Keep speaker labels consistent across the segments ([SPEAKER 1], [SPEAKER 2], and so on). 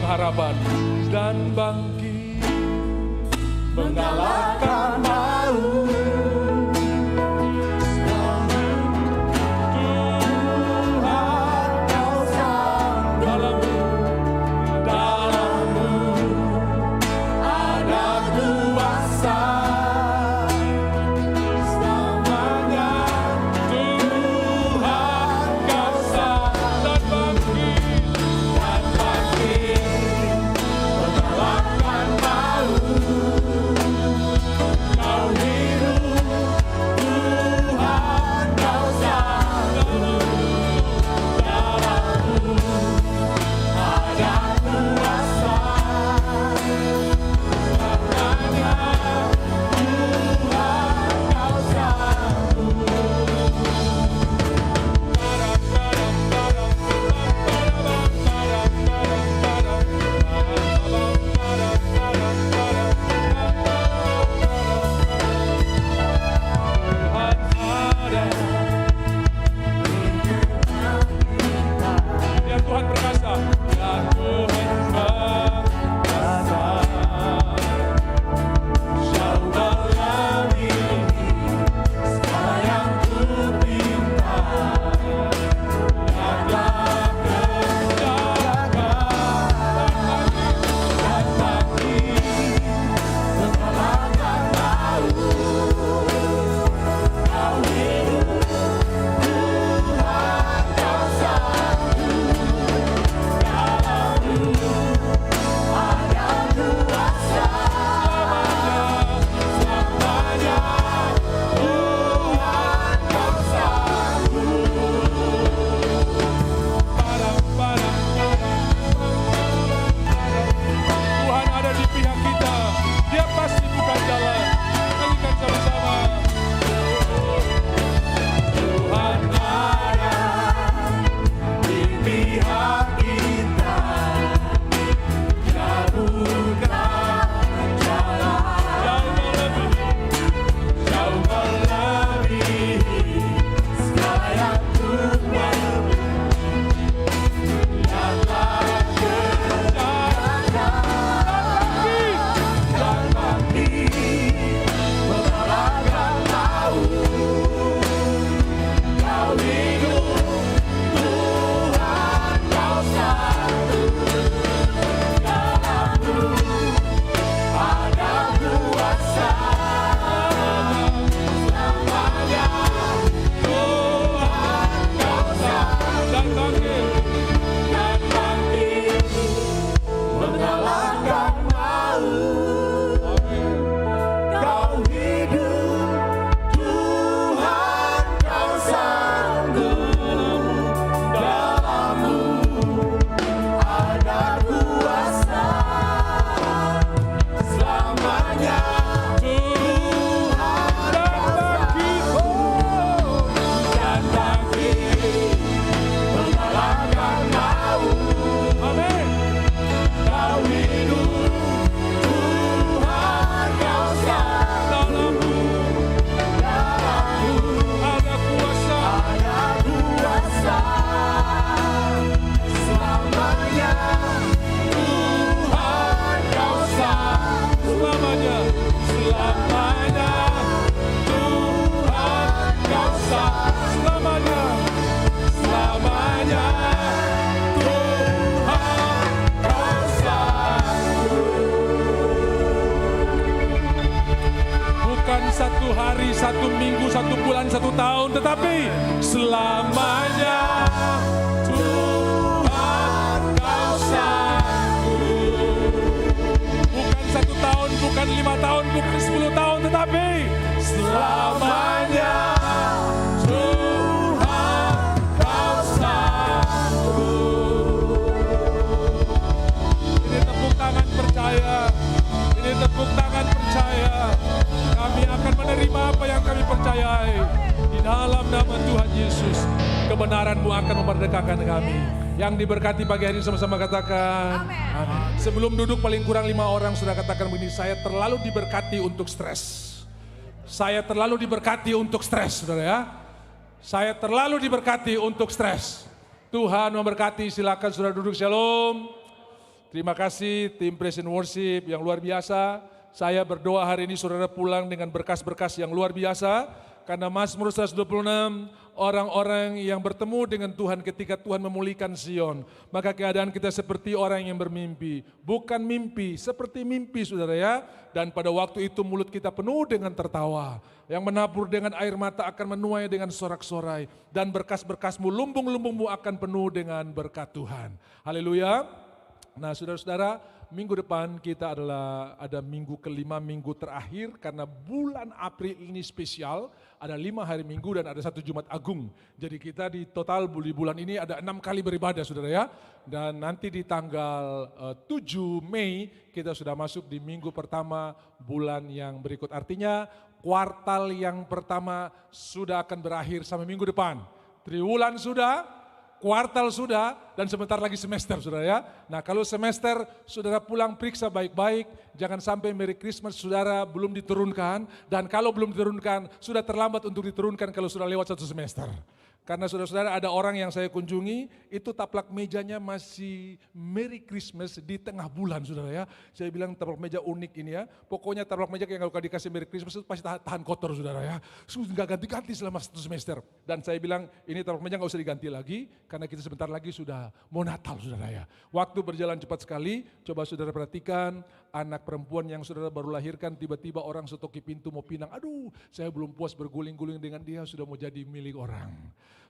[SPEAKER 1] pengharapan dan bangkit mengalahkan maut.
[SPEAKER 2] satu minggu, satu bulan, satu tahun, tetapi selamanya Tuhan Kau sanggup. Bukan 1 tahun, bukan 5 tahun, bukan 10 tahun, tetapi selamanya Tuhan Kau sanggup. Ini tepuk tangan percaya. Ini tepuk tangan percaya. Kami akan menerima apa yang kami percayai. Di dalam nama Tuhan Yesus, kebenaran-Mu akan memerdekakan kami. Yang diberkati pagi hari ini sama-sama katakan amin. Sebelum duduk paling kurang 5 orang sudah katakan begini, saya terlalu diberkati untuk stres. Saya terlalu diberkati untuk stres, saudara ya. Saya terlalu diberkati untuk stres. Tuhan memberkati, silakan saudara duduk, shalom. Terima kasih tim Praise and Worship yang luar biasa. Saya berdoa hari ini saudara pulang dengan berkas-berkas yang luar biasa. Karena Mazmur 126, orang-orang yang bertemu dengan Tuhan ketika Tuhan memulihkan Sion. Maka keadaan kita seperti orang yang bermimpi. Bukan mimpi, seperti mimpi saudara ya. Dan pada waktu itu mulut kita penuh dengan tertawa. Yang menabur dengan air mata akan menuai dengan sorak-sorai. Dan berkas-berkasmu, lumbung-lumbungmu akan penuh dengan berkat Tuhan. Haleluya. Nah saudara-saudara, minggu depan kita ada minggu kelima, minggu terakhir karena bulan April ini spesial, ada 5 hari minggu dan ada 1 Jumat Agung. Jadi kita di total di bulan ini ada 6 kali beribadah saudara ya. Dan nanti di tanggal 7 Mei kita sudah masuk di minggu pertama bulan yang berikut. Artinya kuartal yang pertama sudah akan berakhir sampai minggu depan. Triwulan sudah, kuartal sudah, dan sebentar lagi semester saudara ya. Nah kalau semester saudara pulang periksa baik-baik, jangan sampai Merry Christmas saudara belum diturunkan, dan kalau belum diturunkan sudah terlambat untuk diturunkan kalau sudah lewat 1 semester. Karena saudara-saudara ada orang yang saya kunjungi, itu taplak mejanya masih Merry Christmas di tengah bulan saudara ya. Saya bilang taplak meja unik ini ya, pokoknya taplak meja yang kalau dikasih Merry Christmas itu pasti tahan kotor saudara ya. Sudah ganti-ganti selama 1 semester. Dan saya bilang ini taplak meja gak usah diganti lagi, karena kita sebentar lagi sudah mau Natal saudara ya. Waktu berjalan cepat sekali, coba saudara perhatikan anak perempuan yang saudara baru lahirkan, tiba-tiba orang setoki pintu mau pinang, aduh saya belum puas berguling-guling dengan dia, sudah mau jadi milik orang.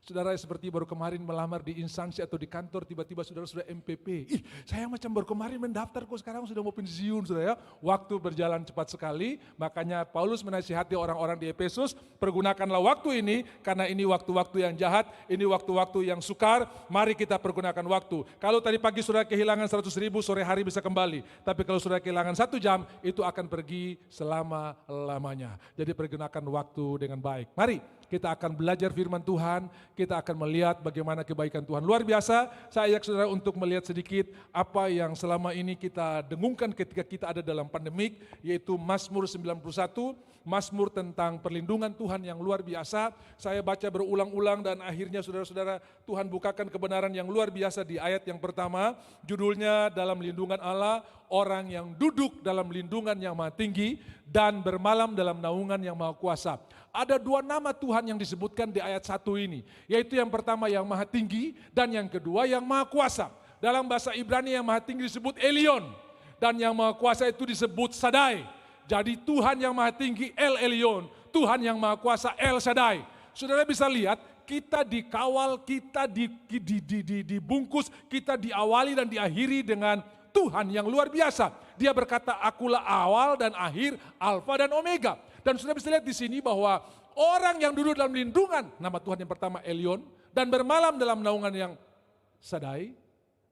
[SPEAKER 2] Saudara seperti baru kemarin melamar di instansi atau di kantor, tiba-tiba saudara sudah MPP. Ih, saya macam baru kemarin mendaftar kok sekarang sudah mau pensiun saudara ya. Waktu berjalan cepat sekali, makanya Paulus menasihati orang-orang di Efesus, pergunakanlah waktu ini, karena ini waktu-waktu yang jahat, ini waktu-waktu yang sukar, mari kita pergunakan waktu. Kalau tadi pagi saudara kehilangan 100.000, sore hari bisa kembali. Tapi kalau saudara kehilangan 1 jam, itu akan pergi selama-lamanya. Jadi pergunakan waktu dengan baik. Mari kita akan belajar firman Tuhan, kita akan melihat bagaimana kebaikan Tuhan. Luar biasa, saya ajak saudara untuk melihat sedikit apa yang selama ini kita dengungkan ketika kita ada dalam pandemik, yaitu Mazmur 91, Mazmur tentang perlindungan Tuhan yang luar biasa. Saya baca berulang-ulang dan akhirnya saudara-saudara Tuhan bukakan kebenaran yang luar biasa di ayat yang pertama, judulnya dalam lindungan Allah, orang yang duduk dalam lindungan yang maha tinggi dan bermalam dalam naungan yang maha kuasa. Ada 2 nama Tuhan yang disebutkan di ayat 1 ini, yaitu yang pertama yang maha tinggi dan yang kedua yang maha kuasa. Dalam bahasa Ibrani yang maha tinggi disebut Elyon dan yang maha kuasa itu disebut Sadai. Jadi Tuhan yang maha tinggi El Elyon, Tuhan yang maha kuasa El Sadai. Saudara bisa lihat kita dikawal, kita dibungkus, kita diawali dan diakhiri dengan Tuhan yang luar biasa. Dia berkata, akulah awal dan akhir, alfa dan omega. Dan sudah bisa lihat di sini bahwa orang yang duduk dalam lindungan, nama Tuhan yang pertama Elyon, dan bermalam dalam naungan yang Sadai.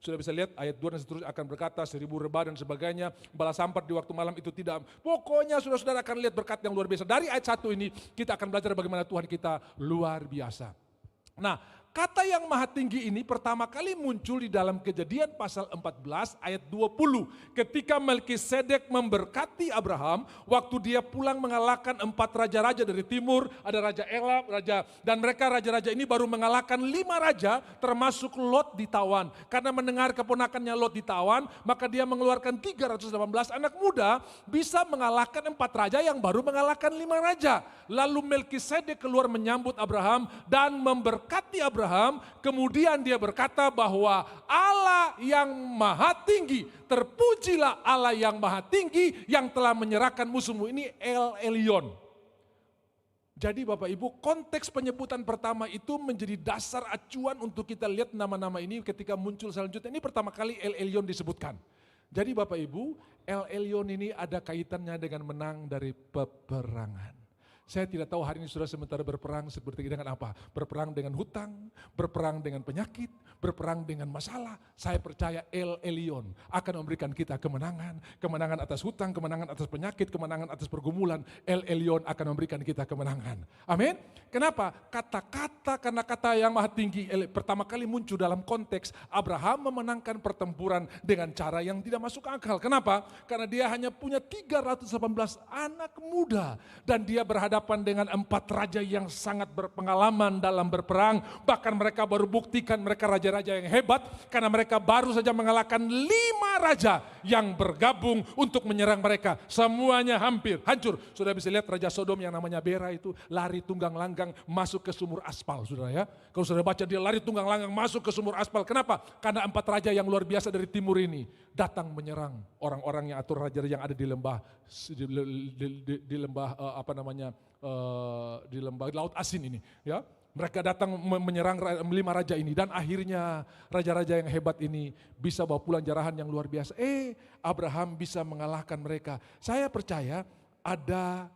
[SPEAKER 2] Sudah bisa lihat ayat 2 dan seterusnya akan berkata 1000 rebah dan sebagainya, balas sampar di waktu malam itu tidak. Pokoknya saudara-saudara akan lihat berkat yang luar biasa. Dari ayat 1 ini kita akan belajar bagaimana Tuhan kita luar biasa. Nah, kata yang maha tinggi ini pertama kali muncul di dalam Kejadian pasal 14 ayat 20. Ketika Melkisedek memberkati Abraham, waktu dia pulang mengalahkan 4 raja-raja dari timur, ada Raja Elam, dan mereka raja-raja ini baru mengalahkan 5 raja, termasuk Lot ditawan. Karena mendengar keponakannya Lot ditawan, maka dia mengeluarkan 318 anak muda, bisa mengalahkan 4 raja yang baru mengalahkan 5 raja. Lalu Melkisedek keluar menyambut Abraham dan memberkati Abraham. Kemudian dia berkata bahwa Allah yang maha tinggi, terpujilah Allah yang maha tinggi yang telah menyerahkan musuhmu. Ini El Elyon. Jadi Bapak Ibu, konteks penyebutan pertama itu menjadi dasar acuan untuk kita lihat nama-nama ini ketika muncul selanjutnya. Ini pertama kali El Elyon disebutkan. Jadi Bapak Ibu, El Elyon ini ada kaitannya dengan menang dari peperangan. Saya tidak tahu hari ini saudara sementara berperang seperti dengan apa. Berperang dengan hutang, berperang dengan penyakit, berperang dengan masalah. Saya percaya El Elyon akan memberikan kita kemenangan. Kemenangan atas hutang, kemenangan atas penyakit, kemenangan atas pergumulan. El Elyon akan memberikan kita kemenangan. Amin. Kenapa? Karena kata yang maha tinggi pertama kali muncul dalam konteks Abraham memenangkan pertempuran dengan cara yang tidak masuk akal. Kenapa? Karena dia hanya punya 318 anak muda. Dan dia berhadapan dengan 4 raja yang sangat berpengalaman dalam berperang. Bahkan mereka baru buktikan mereka raja-raja raja yang hebat karena mereka baru saja mengalahkan 5 raja yang bergabung untuk menyerang mereka. Semuanya hampir hancur. Sudah bisa lihat Raja Sodom yang namanya Bera itu lari tunggang langgang masuk ke sumur aspal, saudara ya. Kalau saudara baca dia lari tunggang langgang masuk ke sumur aspal. Kenapa? Karena 4 raja yang luar biasa dari timur ini datang menyerang orang-orang yang atau raja yang ada di lembah di lembah di lembah Laut Asin ini, ya. Mereka datang menyerang 5 raja ini dan akhirnya raja-raja yang hebat ini bisa bawa pulang jarahan yang luar biasa. Abraham bisa mengalahkan mereka. Saya percaya ada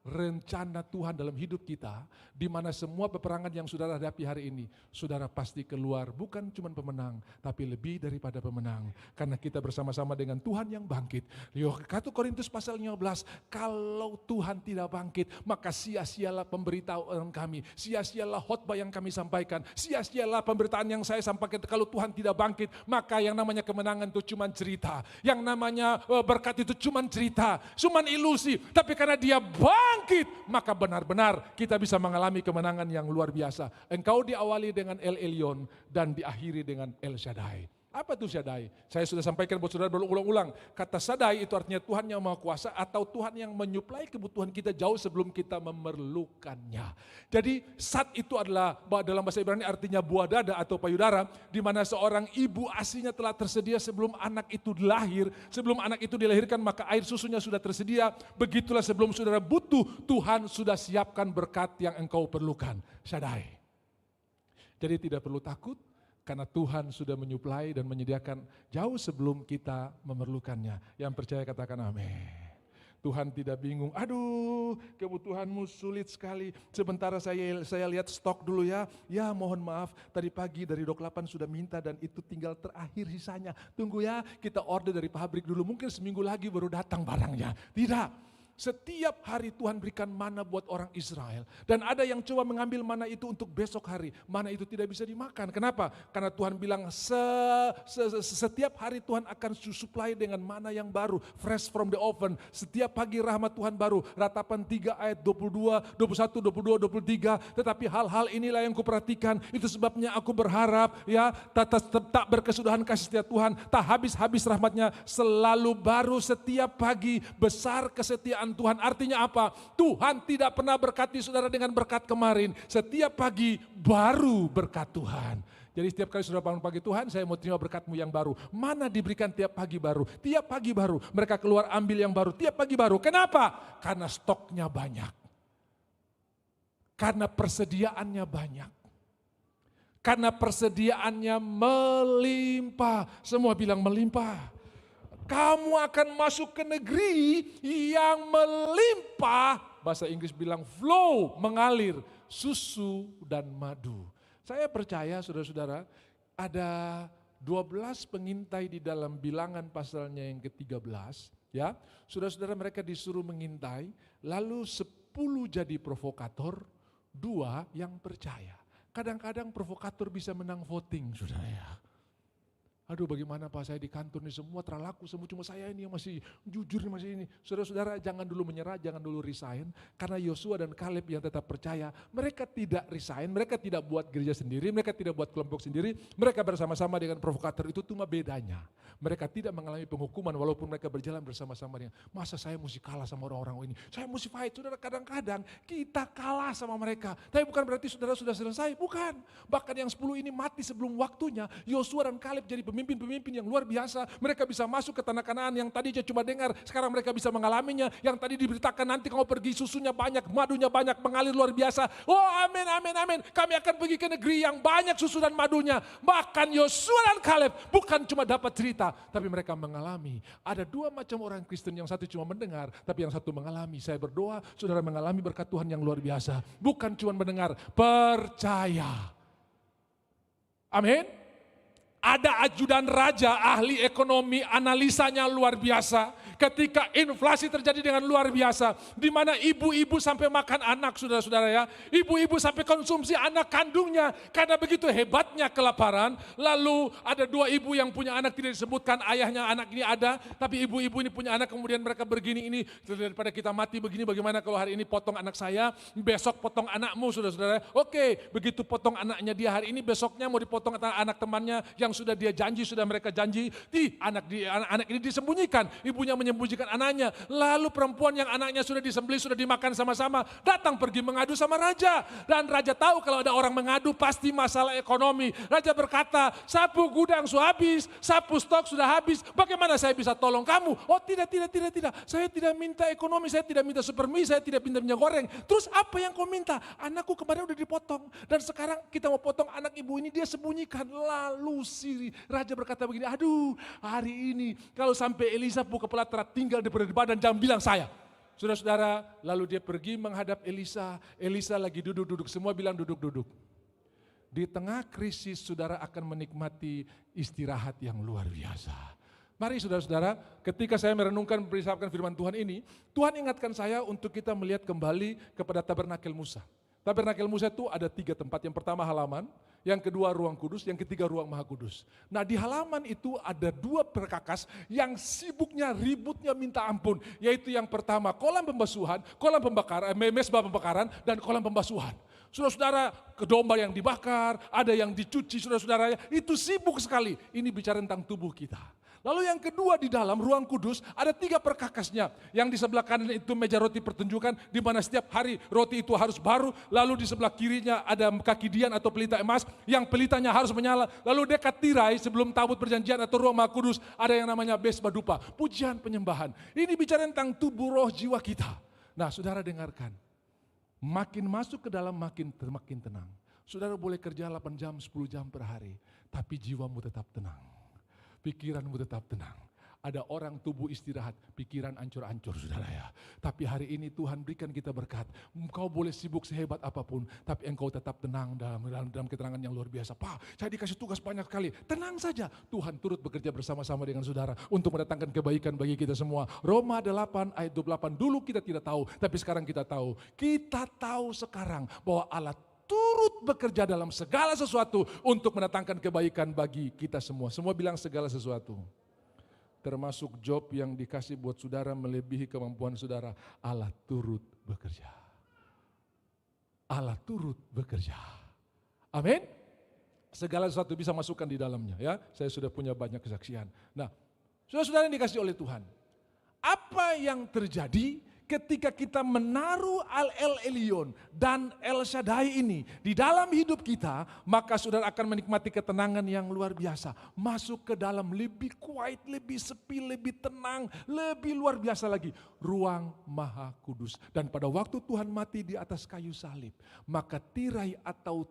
[SPEAKER 2] rencana Tuhan dalam hidup kita, di mana semua peperangan yang saudara hadapi hari ini, saudara pasti keluar bukan cuma pemenang, tapi lebih daripada pemenang. Karena kita bersama-sama dengan Tuhan yang bangkit. 1 Korintus pasal 15, kalau Tuhan tidak bangkit, maka sia-sialah pemberitahuan kami, sia-sialah khotbah yang kami sampaikan, sia-sialah pemberitaan yang saya sampaikan. Kalau Tuhan tidak bangkit, maka yang namanya kemenangan itu cuma cerita, yang namanya berkat itu cuma cerita, cuma ilusi. Tapi karena dia bangkit, maka benar-benar kita bisa mengalami kemenangan yang luar biasa. Engkau diawali dengan El Elyon dan diakhiri dengan El Shaddai. Apa itu Shaddai? Saya sudah sampaikan buat saudara berulang-ulang. Kata Shaddai itu artinya Tuhan yang Maha Kuasa atau Tuhan yang menyuplai kebutuhan kita jauh sebelum kita memerlukannya. Jadi Sad itu adalah dalam bahasa Ibrani artinya buah dada atau payudara, di mana seorang ibu asinya telah tersedia sebelum anak itu lahir. Sebelum anak itu dilahirkan maka air susunya sudah tersedia. Begitulah sebelum saudara butuh, Tuhan sudah siapkan berkat yang engkau perlukan. Shaddai. Jadi tidak perlu takut. Karena Tuhan sudah menyuplai dan menyediakan jauh sebelum kita memerlukannya. Yang percaya katakan amin. Tuhan tidak bingung, aduh kebutuhanmu sulit sekali. Sementara saya lihat stok dulu ya. Ya mohon maaf, tadi pagi dari Dok 8 sudah minta dan itu tinggal terakhir sisanya. Tunggu ya, kita order dari pabrik dulu. Mungkin seminggu lagi baru datang barangnya. Tidak. Setiap hari Tuhan berikan mana buat orang Israel. Dan ada yang coba mengambil mana itu untuk besok hari. Mana itu tidak bisa dimakan. Kenapa? Karena Tuhan bilang setiap hari Tuhan akan suplai dengan mana yang baru. Fresh from the oven. Setiap pagi rahmat Tuhan baru. Ratapan 3 ayat 22, 21, 22, 23. Tetapi hal-hal inilah yang kuperhatikan. Itu sebabnya aku berharap ya tak berkesudahan kasih setia Tuhan. Tak habis-habis rahmatnya selalu baru setiap pagi. Besar kesetiaan Tuhan. Artinya apa? Tuhan tidak pernah berkati saudara dengan berkat kemarin. Setiap pagi baru berkat Tuhan. Jadi setiap kali saudara bangun pagi, Tuhan saya mau terima berkat-Mu yang baru. Mana diberikan tiap pagi baru. Tiap pagi baru. Mereka keluar ambil yang baru. Tiap pagi baru. Kenapa? Karena stoknya banyak. Karena persediaannya banyak. Karena persediaannya melimpah. Semua bilang melimpah. Kamu akan masuk ke negeri yang melimpah, bahasa Inggris bilang flow, mengalir, susu dan madu. Saya percaya saudara-saudara, ada 12 pengintai di dalam Bilangan pasalnya yang ke-13. Ya, saudara-saudara mereka disuruh mengintai, lalu 10 jadi provokator, 2 yang percaya. Kadang-kadang provokator bisa menang voting, saudara ya. Aduh bagaimana Pak, saya di kantor ini semua terlaku, semua cuma saya ini yang masih jujur masih ini. Saudara-saudara jangan dulu menyerah, jangan dulu resign. Karena Yosua dan Kaleb yang tetap percaya, mereka tidak resign, mereka tidak buat gereja sendiri, mereka tidak buat kelompok sendiri. Mereka bersama-sama dengan provokator itu cuma bedanya. Mereka tidak mengalami penghukuman walaupun mereka berjalan bersama-sama dengan, masa saya mesti kalah sama orang-orang ini, saya mesti fight. Saudara kadang-kadang kita kalah sama mereka. Tapi bukan berarti saudara sudah selesai, bukan. Bahkan yang 10 ini mati sebelum waktunya. Yosua dan Kaleb jadi pemimpin-pemimpin yang luar biasa. Mereka bisa masuk ke tanah Kanaan yang tadinya cuma dengar, sekarang mereka bisa mengalaminya. Yang tadi diberitakan nanti kamu pergi susunya banyak, madunya banyak, mengalir luar biasa. Oh amin, amin, amin. Kami akan pergi ke negeri yang banyak susu dan madunya. Bahkan Yosua dan Kaleb bukan cuma dapat cerita, tapi mereka mengalami. Ada 2 macam orang Kristen, yang satu cuma mendengar, tapi yang satu mengalami. Saya berdoa saudara mengalami berkat Tuhan yang luar biasa. Bukan cuma mendengar, percaya. Amin. Ada ajudan raja, ahli ekonomi, analisanya luar biasa. ketika inflasi terjadi dengan luar biasa, di mana ibu-ibu sampai makan anak, saudara-saudara ya. Ibu-ibu sampai konsumsi anak kandungnya karena begitu hebatnya kelaparan. Lalu ada dua ibu yang punya anak, tidak disebutkan ayahnya anak ini ada, tapi ibu-ibu ini punya anak, kemudian mereka begini, ini daripada kita mati begini, bagaimana kalau hari ini potong anak saya, besok potong anakmu, saudara-saudara. Oke, begitu potong anaknya dia hari ini, besoknya mau dipotong anak temannya yang sudah dia janji, sudah mereka janji, anak ini disembunyikan, ibunya menyembunyikan anaknya. Lalu perempuan yang anaknya sudah disembelih, sudah dimakan sama-sama, datang pergi mengadu sama raja. Dan raja tahu kalau ada orang mengadu pasti masalah ekonomi. Raja berkata, sapu gudang sudah habis, sapu stok sudah habis, bagaimana saya bisa tolong kamu? Oh tidak. Saya tidak minta ekonomi, saya tidak minta supermi, saya tidak minta minyak goreng. Terus apa yang kau minta? Anakku kemarin udah dipotong. Dan sekarang kita mau potong anak ibu ini, dia sembunyikan. Lalu si raja berkata begini, aduh hari ini kalau sampai Elisa buka pelatra tinggal di badan, jangan bilang saya. Saudara-saudara, lalu dia pergi menghadap Elisa. Elisa lagi duduk-duduk, semua bilang duduk-duduk. Di tengah krisis saudara akan menikmati istirahat yang luar biasa. Mari saudara-saudara, ketika saya merenungkan bersabdakan firman Tuhan ini, Tuhan ingatkan saya untuk kita melihat kembali kepada tabernakel Musa. Tabernakel Musa itu ada 3 tempat, yang pertama halaman, yang kedua ruang kudus, yang ketiga ruang maha kudus. Nah di halaman itu ada 2 perkakas yang sibuknya ributnya minta ampun. Yaitu yang pertama kolam pembasuhan, kolam pembakaran, mesbah pembakaran dan kolam pembasuhan. Saudara-saudara, domba yang dibakar, ada yang dicuci, saudara-saudara, itu sibuk sekali. Ini bicara tentang tubuh kita. Lalu yang kedua di dalam ruang kudus ada 3 perkakasnya. Yang di sebelah kanan itu meja roti pertunjukan, di mana setiap hari roti itu harus baru. Lalu di sebelah kirinya ada kaki dian atau pelita emas, yang pelitanya harus menyala. Lalu dekat tirai sebelum tabut perjanjian atau ruang maha kudus ada yang namanya mesbah dupa, pujian penyembahan. Ini bicara tentang tubuh roh jiwa kita. Nah saudara dengarkan, makin masuk ke dalam makin tenang. Saudara boleh kerja 8 jam, 10 jam per hari, tapi jiwamu tetap tenang. Pikiranmu tetap tenang. Ada orang tubuh istirahat, pikiran ancur-ancur saudara ya. Tapi hari ini Tuhan berikan kita berkat. Engkau boleh sibuk sehebat apapun, tapi engkau tetap tenang dalam keterangan yang luar biasa. Pak, saya dikasih tugas banyak sekali. Tenang saja, Tuhan turut bekerja bersama-sama dengan saudara untuk mendatangkan kebaikan bagi kita semua. Roma 8 ayat 28, dulu kita tidak tahu, tapi sekarang kita tahu. Kita tahu sekarang bahwa Allah turut bekerja dalam segala sesuatu untuk mendatangkan kebaikan bagi kita semua. Semua bilang segala sesuatu. Termasuk job yang dikasih buat saudara melebihi kemampuan saudara. Allah turut bekerja. Allah turut bekerja. Amin. Segala sesuatu bisa masukkan di dalamnya ya. Saya sudah punya banyak kesaksian. Nah, saudara-saudara yang dikasih oleh Tuhan. Apa yang terjadi ketika kita menaruh Al-El Elyon dan El Shaddai ini di dalam hidup kita, maka saudara akan menikmati ketenangan yang luar biasa. Masuk ke dalam lebih quiet, lebih sepi, lebih tenang, lebih luar biasa lagi. Ruang Maha Kudus. Dan pada waktu Tuhan mati di atas kayu salib, maka tirai atau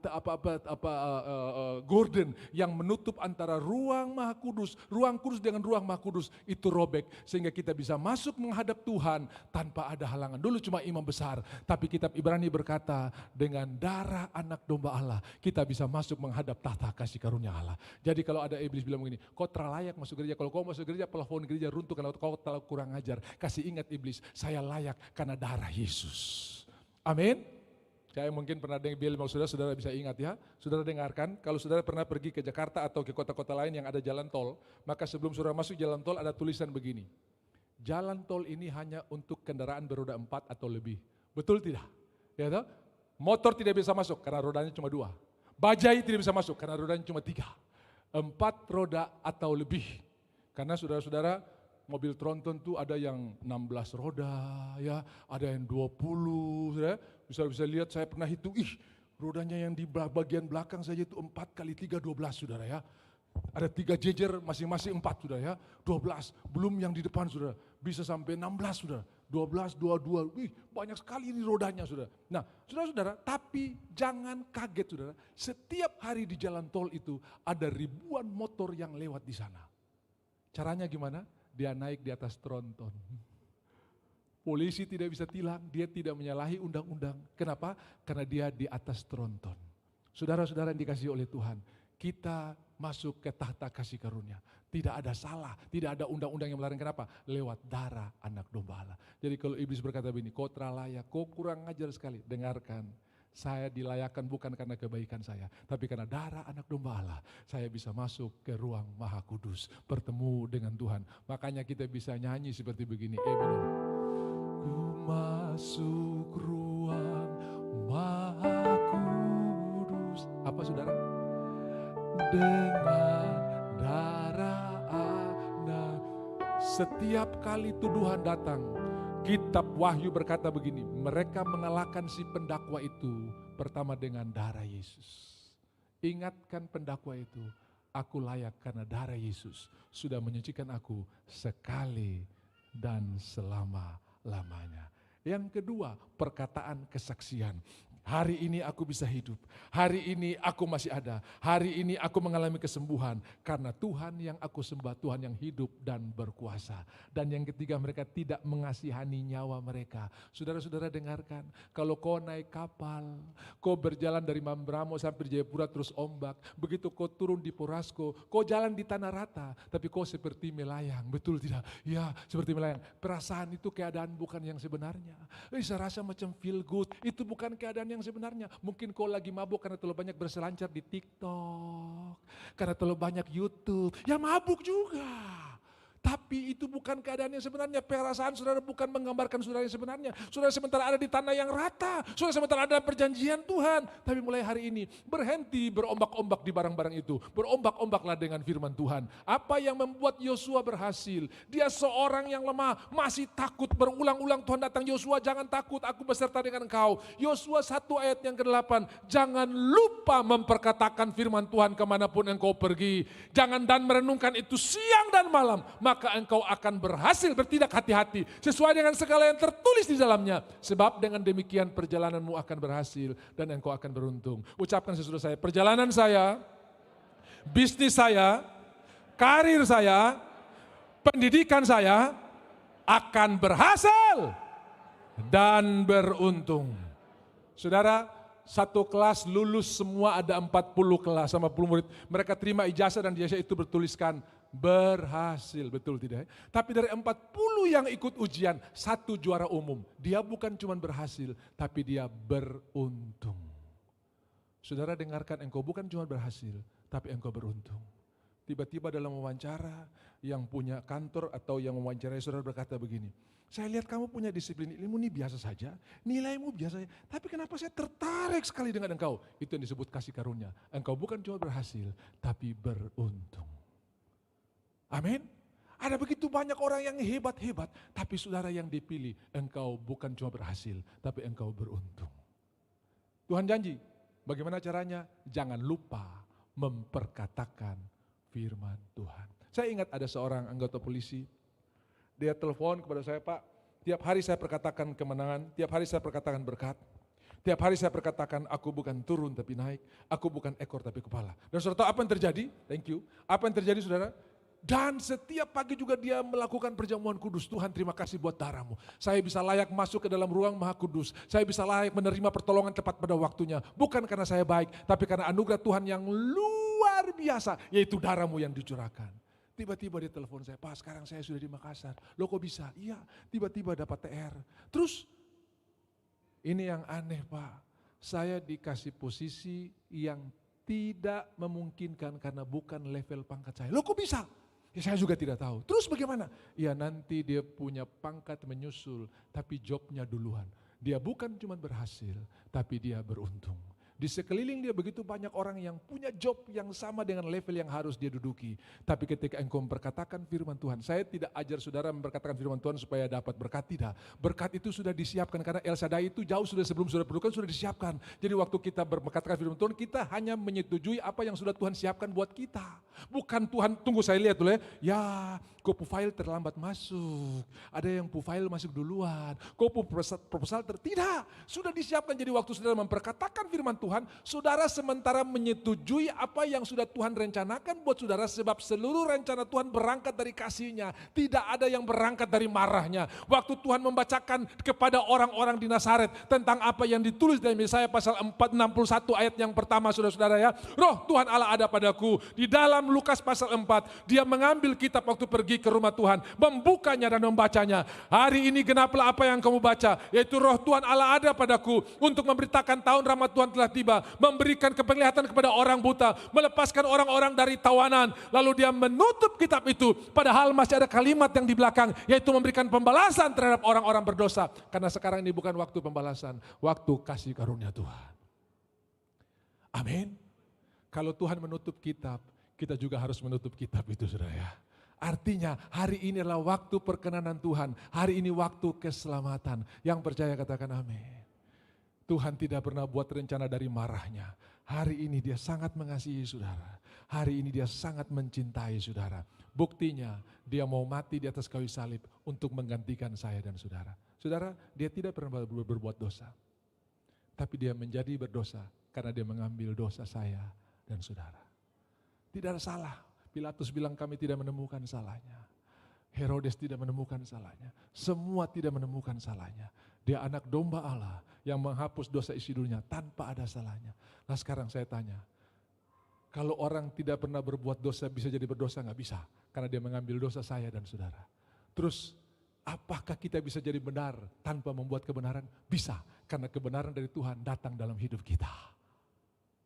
[SPEAKER 2] gorden yang menutup antara ruang Maha Kudus, ruang kudus dengan ruang Maha Kudus itu robek. Sehingga kita bisa masuk menghadap Tuhan tanpa ada halangan. Dulu cuma imam besar, tapi kitab Ibrani berkata dengan darah anak domba Allah kita bisa masuk menghadap tahta kasih karunia Allah. Jadi kalau ada iblis bilang begini, kau terlayak masuk gereja, kalau kau masuk gereja plafon gereja runtuh karena kau terlalu kurang ajar. Kasih ingat iblis, saya layak karena darah Yesus. Amin. Saya mungkin pernah bilang saudara bisa ingat ya. Saudara dengarkan, kalau saudara pernah pergi ke Jakarta atau ke kota-kota lain yang ada jalan tol, maka sebelum saudara masuk jalan tol ada tulisan begini. Jalan tol ini hanya untuk kendaraan beroda 4 atau lebih. Betul tidak? Ya toh? Motor tidak bisa masuk karena rodanya cuma 2. Bajai tidak bisa masuk karena rodanya cuma 3. 4 roda atau lebih. Karena saudara-saudara, mobil tronton tuh ada yang 16 roda, ya, ada yang 20, saudara. Bisa lihat, saya pernah hitung, rodanya yang di bagian belakang saja itu 4 kali 3, 12 saudara ya. Ada 3 jejer masing-masing 4 sudah ya, 12, belum yang di depan sudah, bisa sampai 16 sudah, 12, 22, banyak sekali ini rodanya sudah. Nah saudara-saudara, tapi jangan kaget saudara, setiap hari di jalan tol itu ada ribuan motor yang lewat di sana. Caranya gimana? Dia naik di atas tronton. Polisi tidak bisa tilang, dia tidak menyalahi undang-undang. Kenapa? Karena dia di atas tronton. Saudara-saudara yang dikasihi oleh Tuhan, kita masuk ke tahta kasih karunia. Tidak ada salah, tidak ada undang-undang yang melarang. Kenapa? Lewat darah anak domba Allah. Jadi kalau iblis berkata begini, kau terlayak, kau kurang ajar sekali. Dengarkan, saya dilayakkan bukan karena kebaikan saya, tapi karena darah anak domba Allah. Saya bisa masuk ke ruang maha kudus, bertemu dengan Tuhan. Makanya kita bisa nyanyi seperti begini. Minor. Ku masuk ruang maha kudus. Apa saudara? Dengan darah anak. Setiap kali tuduhan datang, kitab Wahyu berkata begini, mereka mengalahkan si pendakwa itu pertama dengan darah Yesus. Ingatkan pendakwa itu, aku layak karena darah Yesus sudah menyucikan aku sekali dan selama-lamanya. Yang kedua, perkataan kesaksian. Hari ini aku bisa hidup, hari ini aku masih ada, hari ini aku mengalami kesembuhan karena Tuhan yang aku sembah, Tuhan yang hidup dan berkuasa. Dan yang ketiga, mereka tidak mengasihani nyawa mereka. Saudara-saudara dengarkan, kalau kau naik kapal, kau berjalan dari Mambramo sampai Jayapura terus ombak, begitu kau turun di Porasko, kau jalan di tanah rata, tapi kau seperti melayang, betul tidak? Ya, seperti melayang. Perasaan itu keadaan bukan yang sebenarnya. Saya rasa macam feel good, itu bukan keadaan yang sebenarnya. Mungkin kau lagi mabuk karena terlalu banyak berselancar di TikTok, karena terlalu banyak YouTube, ya mabuk juga. Tapi itu bukan keadaan yang sebenarnya. Perasaan saudara bukan menggambarkan saudara yang sebenarnya. Saudara sementara ada di tanah yang rata, saudara sementara ada perjanjian Tuhan. Tapi mulai hari ini berhenti berombak-ombak di barang-barang itu. Berombak-ombaklah dengan firman Tuhan. Apa yang membuat Yosua berhasil? Dia seorang yang lemah, masih takut. Berulang-ulang Tuhan datang, Yosua jangan takut, aku beserta dengan engkau. Yosua 1 ayat yang ke-8, jangan lupa memperkatakan firman Tuhan kemanapun engkau pergi. Jangan dan merenungkan itu siang dan malam, maka engkau akan berhasil bertindak hati-hati sesuai dengan segala yang tertulis di dalamnya. Sebab dengan demikian perjalananmu akan berhasil dan engkau akan beruntung. Ucapkan sesudah saya, perjalanan saya, bisnis saya, karir saya, pendidikan saya akan berhasil dan beruntung. Saudara, satu kelas lulus semua ada 40 kelas sama 40 murid. Mereka terima ijazah dan ijazah itu bertuliskan berhasil, betul tidak? Tapi dari 40 yang ikut ujian, 1 juara umum. Dia bukan cuma berhasil, tapi dia beruntung. Saudara dengarkan, engkau bukan cuma berhasil, tapi engkau beruntung. Tiba-tiba dalam wawancara, yang punya kantor atau yang mewawancarai saudara berkata begini, saya lihat kamu punya disiplin ilmu ini biasa saja, nilaimu biasa saja, tapi kenapa saya tertarik sekali dengan engkau? Itu yang disebut kasih karunia. Engkau bukan cuma berhasil, tapi beruntung. Amin. Ada begitu banyak orang yang hebat-hebat, tapi saudara yang dipilih, engkau bukan cuma berhasil, tapi engkau beruntung. Tuhan janji, bagaimana caranya? Jangan lupa memperkatakan firman Tuhan. Saya ingat ada seorang anggota polisi, dia telepon kepada saya, Pak, tiap hari saya perkatakan kemenangan, tiap hari saya perkatakan berkat, tiap hari saya perkatakan aku bukan turun tapi naik, aku bukan ekor tapi kepala. Dan saudara tahu apa yang terjadi? Thank you. Apa yang terjadi saudara? Dan setiap pagi juga dia melakukan perjamuan kudus. Tuhan terima kasih buat darahmu. Saya bisa layak masuk ke dalam ruang maha kudus. Saya bisa layak menerima pertolongan tepat pada waktunya. Bukan karena saya baik, tapi karena anugerah Tuhan yang luar biasa. Yaitu darahmu yang dicurahkan. Tiba-tiba dia telepon saya, Pak sekarang saya sudah di Makassar. Loh kok bisa? Iya, tiba-tiba dapat TR. Terus, ini yang aneh Pak. Saya dikasih posisi yang tidak memungkinkan karena bukan level pangkat saya. Loh kok bisa? Ya saya juga tidak tahu. Terus bagaimana? Ya nanti dia punya pangkat menyusul, tapi jobnya duluan. Dia bukan cuma berhasil, tapi dia beruntung. Di sekeliling dia begitu banyak orang yang punya job yang sama dengan level yang harus dia duduki. Tapi ketika engkau memperkatakan firman Tuhan, saya tidak ajar saudara memperkatakan firman Tuhan supaya dapat berkat, tidak. Berkat itu sudah disiapkan karena El Shaddai itu jauh sudah sebelum saudara perlukan sudah disiapkan. Jadi waktu kita berkatakan firman Tuhan, kita hanya menyetujui apa yang sudah Tuhan siapkan buat kita. Bukan Tuhan, tunggu saya lihat dulu ya kok file terlambat masuk, ada yang file masuk duluan, kok proposal tidak. Sudah disiapkan, jadi waktu saudara memperkatakan firman Tuhan, Tuhan, saudara sementara menyetujui apa yang sudah Tuhan rencanakan buat saudara, sebab seluruh rencana Tuhan berangkat dari kasih-Nya. Tidak ada yang berangkat dari marahnya. Waktu Tuhan membacakan kepada orang-orang di Nazaret tentang apa yang ditulis dalam Yesaya pasal 461 ayat yang pertama, saudara-saudara ya. Roh Tuhan Allah ada padaku. Di dalam Lukas pasal 4, dia mengambil kitab waktu pergi ke rumah Tuhan, membukanya dan membacanya. Hari ini genaplah apa yang kamu baca, yaitu Roh Tuhan Allah ada padaku untuk memberitakan tahun rahmat Tuhan telah tiba, memberikan penglihatan kepada orang buta, melepaskan orang-orang dari tawanan. Lalu dia menutup kitab itu, padahal masih ada kalimat yang di belakang, yaitu memberikan pembalasan terhadap orang-orang berdosa. Karena sekarang ini bukan waktu pembalasan, waktu kasih karunia Tuhan. Amin. Kalau Tuhan menutup kitab, kita juga harus menutup kitab itu, saudara ya. Artinya hari ini adalah waktu perkenanan Tuhan, hari ini waktu keselamatan. Yang percaya katakan amin. Tuhan tidak pernah buat rencana dari marahnya. Hari ini dia sangat mengasihi saudara. Hari ini dia sangat mencintai saudara. Buktinya dia mau mati di atas kayu salib untuk menggantikan saya dan saudara. Saudara, dia tidak pernah berbuat dosa. Tapi dia menjadi berdosa karena dia mengambil dosa saya dan saudara. Tidak ada salah. Pilatus bilang kami tidak menemukan salahnya. Herodes tidak menemukan salahnya. Semua tidak menemukan salahnya. Dia anak domba Allah yang menghapus dosa isi dunia tanpa ada salahnya. Nah sekarang saya tanya, kalau orang tidak pernah berbuat dosa bisa jadi berdosa? Nggak bisa, karena dia mengambil dosa saya dan saudara. Terus apakah kita bisa jadi benar tanpa membuat kebenaran? Bisa, karena kebenaran dari Tuhan datang dalam hidup kita.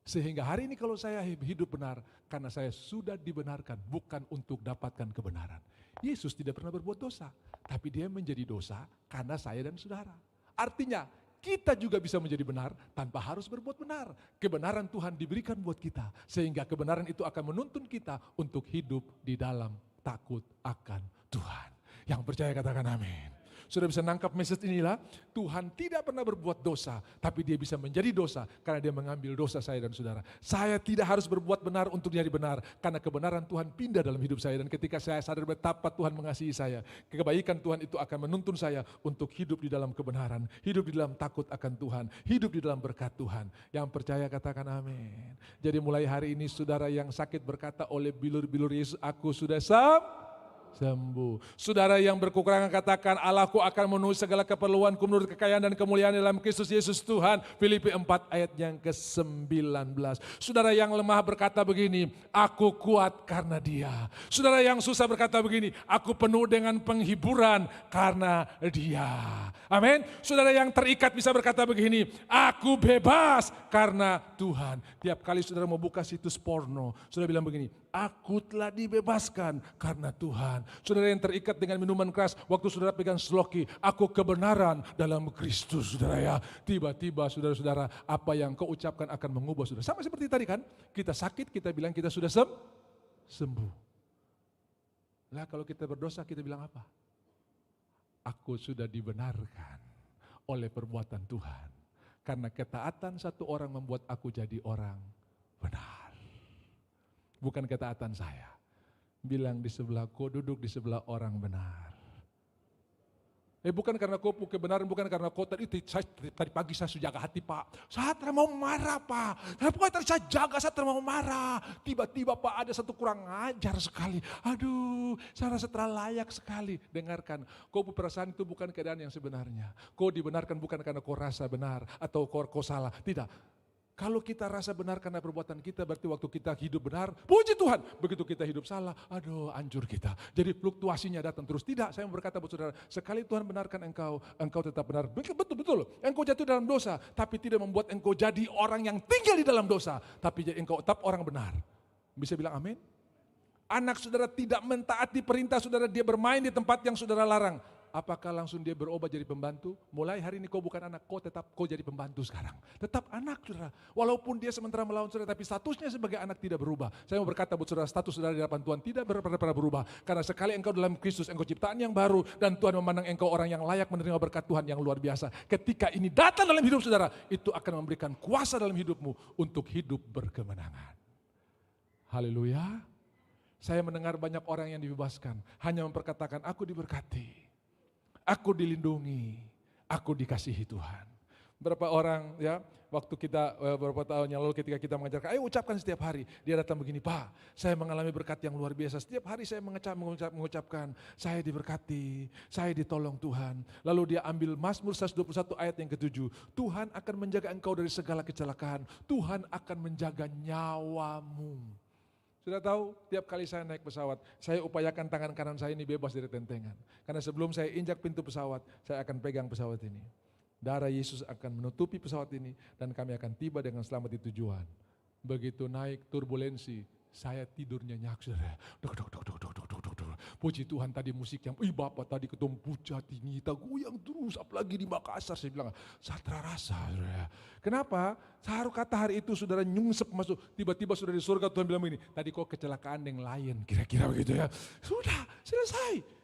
[SPEAKER 2] Sehingga hari ini kalau saya hidup benar, karena saya sudah dibenarkan, bukan untuk dapatkan kebenaran. Yesus tidak pernah berbuat dosa, tapi dia menjadi dosa karena saya dan saudara. Artinya kita juga bisa menjadi benar tanpa harus berbuat benar. Kebenaran Tuhan diberikan buat kita, sehingga kebenaran itu akan menuntun kita untuk hidup di dalam takut akan Tuhan. Yang percaya katakan amin. Sudah bisa nangkap message inilah, Tuhan tidak pernah berbuat dosa, tapi dia bisa menjadi dosa karena dia mengambil dosa saya dan saudara. Saya tidak harus berbuat benar untuk jadi benar, karena kebenaran Tuhan pindah dalam hidup saya. Dan ketika saya sadar betapa Tuhan mengasihi saya, kebaikan Tuhan itu akan menuntun saya untuk hidup di dalam kebenaran, hidup di dalam takut akan Tuhan, hidup di dalam berkat Tuhan. Yang percaya katakan amin. Jadi mulai hari ini saudara yang sakit berkata oleh bilur-bilur Yesus, aku sudah sembuh. Saudara yang berkekurangan katakan, Allahku akan memenuhi segala keperluanku menurut kekayaan dan kemuliaan dalam Kristus Yesus Tuhan. Filipi 4 ayat yang ke-19. Saudara yang lemah berkata begini, aku kuat karena Dia. Saudara yang susah berkata begini, aku penuh dengan penghiburan karena Dia. Amin. Saudara yang terikat bisa berkata begini, aku bebas karena Tuhan. Tiap kali saudara mau buka situs porno, saudara bilang begini, aku telah dibebaskan karena Tuhan. Saudara yang terikat dengan minuman keras, waktu saudara pegang sloki, aku kebenaran dalam Kristus, saudara ya. Tiba-tiba saudara-saudara, apa yang kau ucapkan akan mengubah saudara. Sama seperti tadi kan, kita sakit, kita bilang kita sudah sembuh. Lah kalau kita berdosa, kita bilang apa? Aku sudah dibenarkan oleh perbuatan Tuhan. Karena ketaatan satu orang membuat aku jadi orang benar. Bukan ketaatan saya. Bilang di sebelah kau, duduk di sebelah orang benar. Bukan karena kau kebenaran, bukan karena kau tadi pagi saya sudah jaga hati Pak. Saya mau marah Pak. Pokoknya tadi saya jaga, saya mau marah. Tiba-tiba Pak ada satu kurang ajar sekali. Aduh, saya rasa terlalu layak sekali. Dengarkan, kau perasaan itu bukan keadaan yang sebenarnya. Kau dibenarkan bukan karena kau rasa benar atau kau salah. Tidak. Kalau kita rasa benar karena perbuatan kita, berarti waktu kita hidup benar, puji Tuhan. Begitu kita hidup salah, aduh hancur kita. Jadi fluktuasinya datang terus. Tidak, saya mau berkata buat saudara, sekali Tuhan benarkan engkau tetap benar. Betul, engkau jatuh dalam dosa, tapi tidak membuat engkau jadi orang yang tinggal di dalam dosa. Tapi engkau tetap orang benar. Bisa bilang amin? Anak saudara tidak mentaati perintah saudara, dia bermain di tempat yang saudara larang. Apakah langsung dia berubah jadi pembantu? Mulai hari ini kau bukan anak, kau jadi pembantu sekarang. Tetap anak saudara. Walaupun dia sementara melawan saudara, tapi statusnya sebagai anak tidak berubah. Saya mau berkata buat saudara, status saudara di hadapan Tuhan tidak pernah berubah. Karena sekali engkau dalam Kristus, engkau ciptaan yang baru. Dan Tuhan memandang engkau orang yang layak menerima berkat Tuhan yang luar biasa. Ketika ini datang dalam hidup saudara, itu akan memberikan kuasa dalam hidupmu untuk hidup berkemenangan. Haleluya. Saya mendengar banyak orang yang dibebaskan. Hanya memperkatakan, aku diberkati. Aku dilindungi, aku dikasihi Tuhan. Berapa orang ya, waktu kita beberapa tahun yang lalu ketika kita mengajarkan, ayo ucapkan setiap hari. Dia datang begini, Pak, saya mengalami berkat yang luar biasa. Setiap hari saya mengucapkan, saya diberkati, saya ditolong Tuhan. Lalu dia ambil Mazmur 121 ayat yang ke-7. Tuhan akan menjaga engkau dari segala kecelakaan. Tuhan akan menjaga nyawamu. Sudah tahu, tiap kali saya naik pesawat, saya upayakan tangan kanan saya ini bebas dari tentengan. Karena sebelum saya injak pintu pesawat, saya akan pegang pesawat ini. Darah Yesus akan menutupi pesawat ini dan kami akan tiba dengan selamat di tujuan. Begitu naik turbulensi, saya tidur nyenyak. Puji Tuhan tadi musik yang, Bapak tadi ketemu pucat ini, goyang terus, apalagi di Makassar. Saya bilang, satra rasa. Kenapa? Kata hari itu saudara nyungsep masuk, tiba-tiba sudah di surga Tuhan bilang begini, tadi kok kecelakaan yang lain, kira-kira begitu ya. Sudah, selesai.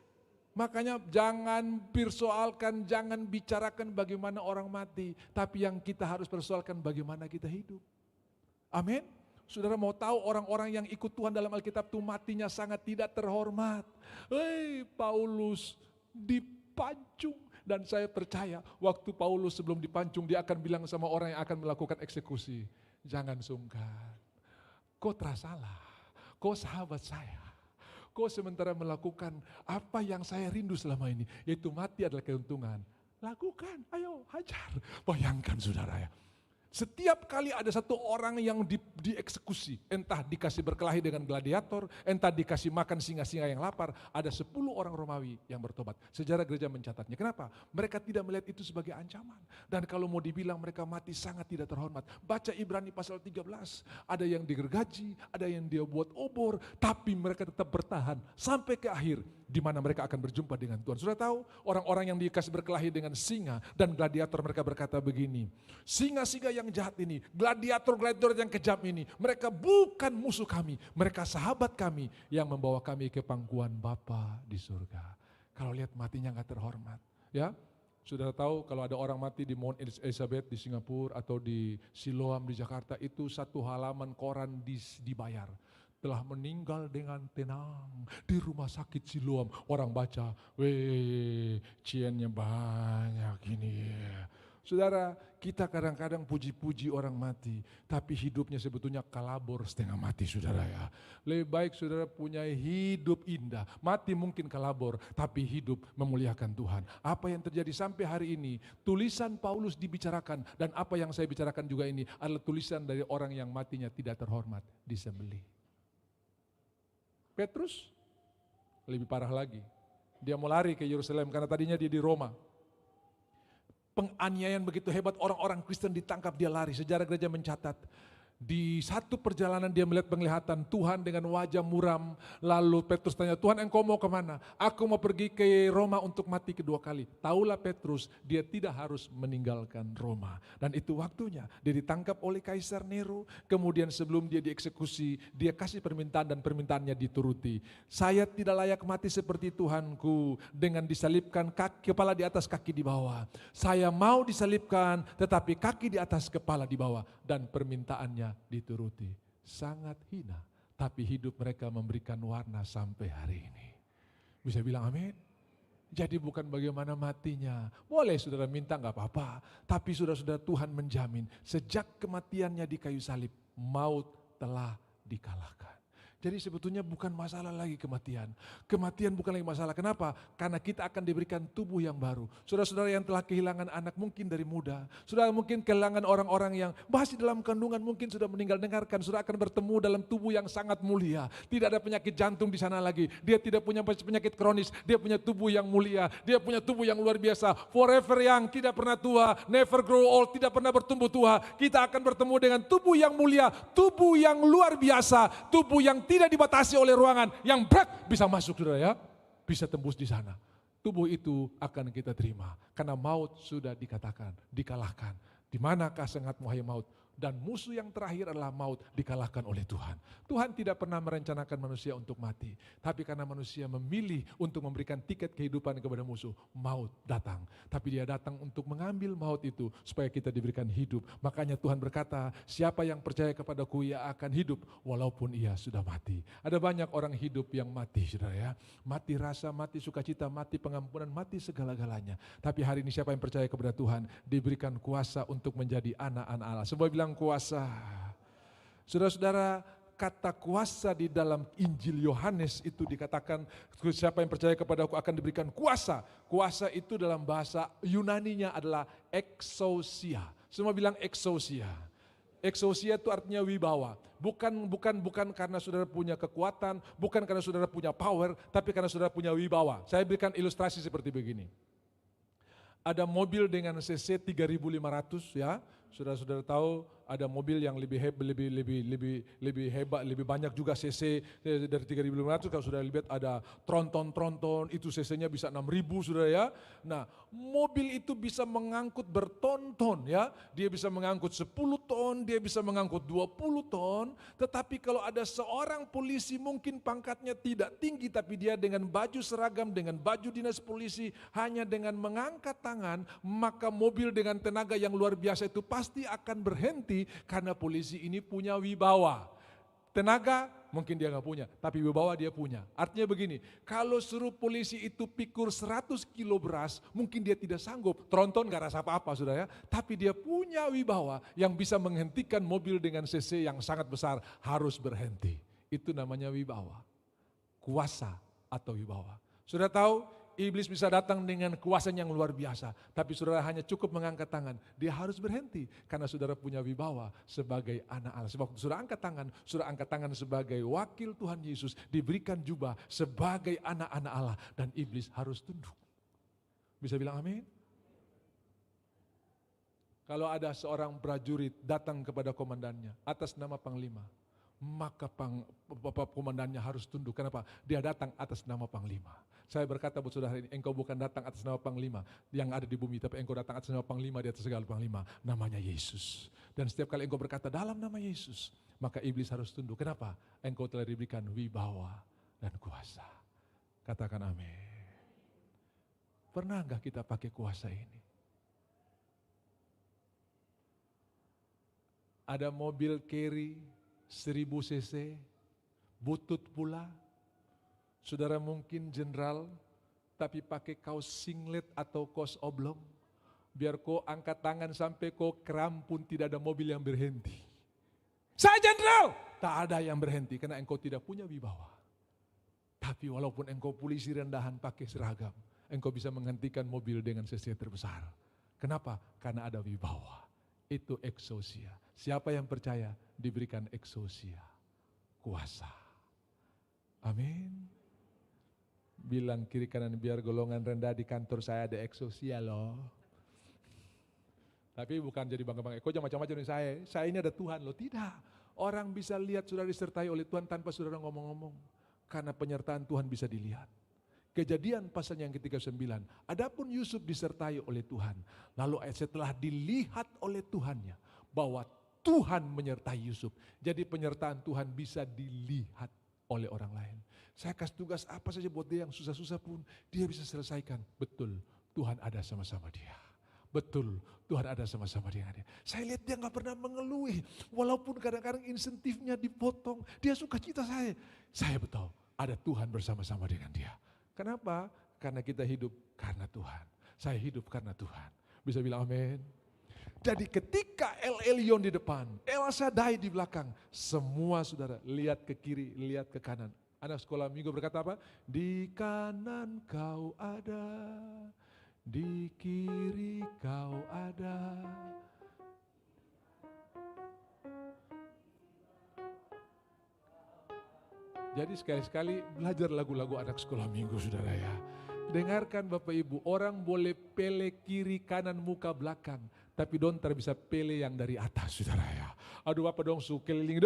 [SPEAKER 2] Makanya jangan persoalkan, jangan bicarakan bagaimana orang mati. Tapi yang kita harus persoalkan bagaimana kita hidup. Amin. Saudara mau tahu orang-orang yang ikut Tuhan dalam Alkitab itu matinya sangat tidak terhormat. Paulus dipancung. Dan saya percaya waktu Paulus sebelum dipancung dia akan bilang sama orang yang akan melakukan eksekusi. Jangan sungkan. Kau salah. Kau sahabat saya. Kau sementara melakukan apa yang saya rindu selama ini, yaitu mati adalah keuntungan. Lakukan, ayo hajar. Bayangkan saudara ya. Setiap kali ada satu orang yang dieksekusi, entah dikasih berkelahi dengan gladiator, entah dikasih makan singa-singa yang lapar, ada 10 orang Romawi yang bertobat. Sejarah gereja mencatatnya. Kenapa? Mereka tidak melihat itu sebagai ancaman. Dan kalau mau dibilang mereka mati sangat tidak terhormat. Baca Ibrani pasal 13, ada yang digergaji, ada yang dia buat obor, tapi mereka tetap bertahan sampai ke akhir, di mana mereka akan berjumpa dengan Tuhan. Sudah tahu, orang-orang yang dikasih berkelahi dengan singa dan gladiator, mereka berkata begini, singa-singa yang jahat ini, gladiator-gladiator yang kejam ini, mereka bukan musuh kami, mereka sahabat kami yang membawa kami ke pangkuan Bapa di surga. Kalau lihat matinya gak terhormat, ya. Sudah tahu kalau ada orang mati di Mount Elizabeth di Singapura atau di Siloam di Jakarta, itu satu halaman koran dibayar. Telah meninggal dengan tenang di rumah sakit Siloam. Orang baca, ciennya banyak ini. Saudara, kita kadang-kadang puji-puji orang mati, tapi hidupnya sebetulnya kalabor setengah mati saudara ya. Lebih baik saudara punya hidup indah, mati mungkin kalabor, tapi hidup memuliakan Tuhan. Apa yang terjadi sampai hari ini, tulisan Paulus dibicarakan, dan apa yang saya bicarakan juga ini adalah tulisan dari orang yang matinya tidak terhormat, disembelih. Petrus lebih parah lagi, dia mau lari ke Yerusalem karena tadinya dia di Roma. Penganiayaan begitu hebat, orang-orang Kristen ditangkap, dia lari. Sejarah gereja mencatat, di satu perjalanan dia melihat penglihatan Tuhan dengan wajah muram. Lalu Petrus tanya, Tuhan engkau mau kemana? Aku mau pergi ke Roma untuk mati kedua kali. Taulah Petrus, dia tidak harus meninggalkan Roma. Dan itu waktunya, dia ditangkap oleh Kaisar Nero. Kemudian sebelum dia dieksekusi, dia kasih permintaan dan permintaannya dituruti. Saya tidak layak mati seperti Tuhanku, dengan disalibkan kepala di atas kaki di bawah. Saya mau disalibkan tetapi kaki di atas kepala di bawah. Dan permintaannya dituruti. Sangat hina, tapi hidup mereka memberikan warna sampai hari ini. Bisa bilang amin? Jadi bukan bagaimana matinya. Boleh saudara minta gak apa-apa, tapi saudara-saudara Tuhan menjamin sejak kematiannya di kayu salib, maut telah dikalahkan. Jadi sebetulnya bukan masalah lagi kematian. Kematian bukan lagi masalah. Kenapa? Karena kita akan diberikan tubuh yang baru. Saudara-saudara yang telah kehilangan anak mungkin dari muda. Saudara mungkin kehilangan orang-orang yang masih dalam kandungan mungkin sudah meninggal. Dengarkan, saudara akan bertemu dalam tubuh yang sangat mulia. Tidak ada penyakit jantung di sana lagi. Dia tidak punya penyakit kronis. Dia punya tubuh yang mulia. Dia punya tubuh yang luar biasa. Forever young, tidak pernah tua. Never grow old, tidak pernah bertumbuh tua. Kita akan bertemu dengan tubuh yang mulia. Tubuh yang luar biasa. Tubuh yang tidak dibatasi oleh ruangan, yang bisa masuk saudara ya, bisa tembus di sana. Tubuh itu akan kita terima, karena maut sudah dikatakan, dikalahkan. Di manakah sengatmu hai maut? Dan musuh yang terakhir adalah maut, dikalahkan oleh Tuhan. Tuhan tidak pernah merencanakan manusia untuk mati. Tapi karena manusia memilih untuk memberikan tiket kehidupan kepada musuh, maut datang. Tapi dia datang untuk mengambil maut itu supaya kita diberikan hidup. Makanya Tuhan berkata, siapa yang percaya kepadaku ia akan hidup walaupun ia sudah mati. Ada banyak orang hidup yang mati, saudara ya. Mati rasa, mati sukacita, mati pengampunan, mati segala-galanya. Tapi hari ini siapa yang percaya kepada Tuhan, diberikan kuasa untuk menjadi anak-anak Allah. Semua bilang kuasa. Saudara-saudara, kata kuasa di dalam Injil Yohanes itu dikatakan, siapa yang percaya kepadaku akan diberikan kuasa. Kuasa itu dalam bahasa Yunaninya adalah exousia. Semua bilang exousia. Exousia itu artinya wibawa. Bukan karena saudara punya kekuatan, bukan karena saudara punya power, tapi karena saudara punya wibawa. Saya berikan ilustrasi seperti begini. Ada mobil dengan cc 3.500 ya. Saudara-saudara tahu ada mobil yang lebih hebat, lebih banyak juga cc dari 3.500. Kalau sudah lihat ada tronton itu cc-nya bisa 6.000 saudara ya. Nah, mobil itu bisa mengangkut berton-ton ya. Dia bisa mengangkut 10 ton, dia bisa mengangkut 20 ton. Tetapi kalau ada seorang polisi mungkin pangkatnya tidak tinggi, tapi dia dengan baju seragam, dengan baju dinas polisi, hanya dengan mengangkat tangan, maka mobil dengan tenaga yang luar biasa itu pasti akan berhenti karena polisi ini punya wibawa. Tenaga mungkin dia nggak punya, tapi wibawa dia punya. Artinya begini, kalau suruh polisi itu pikul 100 kilo beras, mungkin dia tidak sanggup. Tronton gak rasa apa-apa saudara ya, tapi dia punya wibawa yang bisa menghentikan mobil dengan cc yang sangat besar harus berhenti. Itu namanya wibawa, kuasa atau wibawa. Saudara tahu, iblis bisa datang dengan kuasa yang luar biasa. Tapi saudara hanya cukup mengangkat tangan. Dia harus berhenti. Karena saudara punya wibawa sebagai anak Allah. Sebab saudara angkat tangan sebagai wakil Tuhan Yesus. Diberikan jubah sebagai anak-anak Allah. Dan iblis harus tunduk. Bisa bilang amin? Kalau ada seorang prajurit datang kepada komandannya atas nama panglima, maka komandannya harus tunduk. Kenapa? Dia datang atas nama panglima. Saya berkata buat saudara ini, engkau bukan datang atas nama panglima yang ada di bumi, tapi engkau datang atas nama panglima di atas segala panglima, namanya Yesus. Dan setiap kali engkau berkata dalam nama Yesus, maka iblis harus tunduk. Kenapa? Engkau telah diberikan wibawa dan kuasa. Katakan amin. Pernah enggak kita pakai kuasa ini? Ada mobil carry 1000 cc, butut pula. Saudara mungkin jenderal, tapi pakai kaos singlet atau kaos oblong. Biar kau angkat tangan sampai kau kram pun tidak ada mobil yang berhenti. Saya jenderal! Tak ada yang berhenti karena engkau tidak punya wibawa. Tapi walaupun engkau polisi rendahan pakai seragam, engkau bisa menghentikan mobil dengan cc terbesar. Kenapa? Karena ada wibawa. Itu exousia. Siapa yang percaya diberikan exousia, kuasa. Amin. Bilang kiri kanan biar golongan rendah di kantor saya ada exousia loh. Tapi bukan jadi bangga-bangga, kok jangan macam-macam nih saya ini ada Tuhan loh. Tidak, orang bisa lihat saudara disertai oleh Tuhan tanpa saudara ngomong-ngomong. Karena penyertaan Tuhan bisa dilihat. Kejadian pasal yang ke-39, adapun Yusuf disertai oleh Tuhan. Lalu setelah dilihat oleh Tuhannya bahwa Tuhan menyertai Yusuf. Jadi penyertaan Tuhan bisa dilihat oleh orang lain. Saya kasih tugas apa saja buat dia yang susah-susah pun dia bisa selesaikan. Betul, Tuhan ada sama-sama dia. Betul, Tuhan ada sama-sama dengan dia. Saya lihat dia gak pernah mengeluh. Walaupun kadang-kadang insentifnya dipotong, dia suka cita saya. Saya betul, ada Tuhan bersama-sama dengan dia. Kenapa? Karena kita hidup karena Tuhan. Saya hidup karena Tuhan. Bisa bilang amin? Jadi ketika El Elyon di depan, El Shaddai di belakang, semua saudara lihat ke kiri, lihat ke kanan. Anak sekolah minggu berkata apa? Di kanan kau ada, di kiri kau ada. Jadi sekali-sekali belajar lagu-lagu anak sekolah minggu saudara ya. Dengarkan Bapak Ibu, orang boleh pele kiri kanan muka belakang. Tapi don't bisa pele yang dari atas saudara ya. Aduh apa dong su keliling,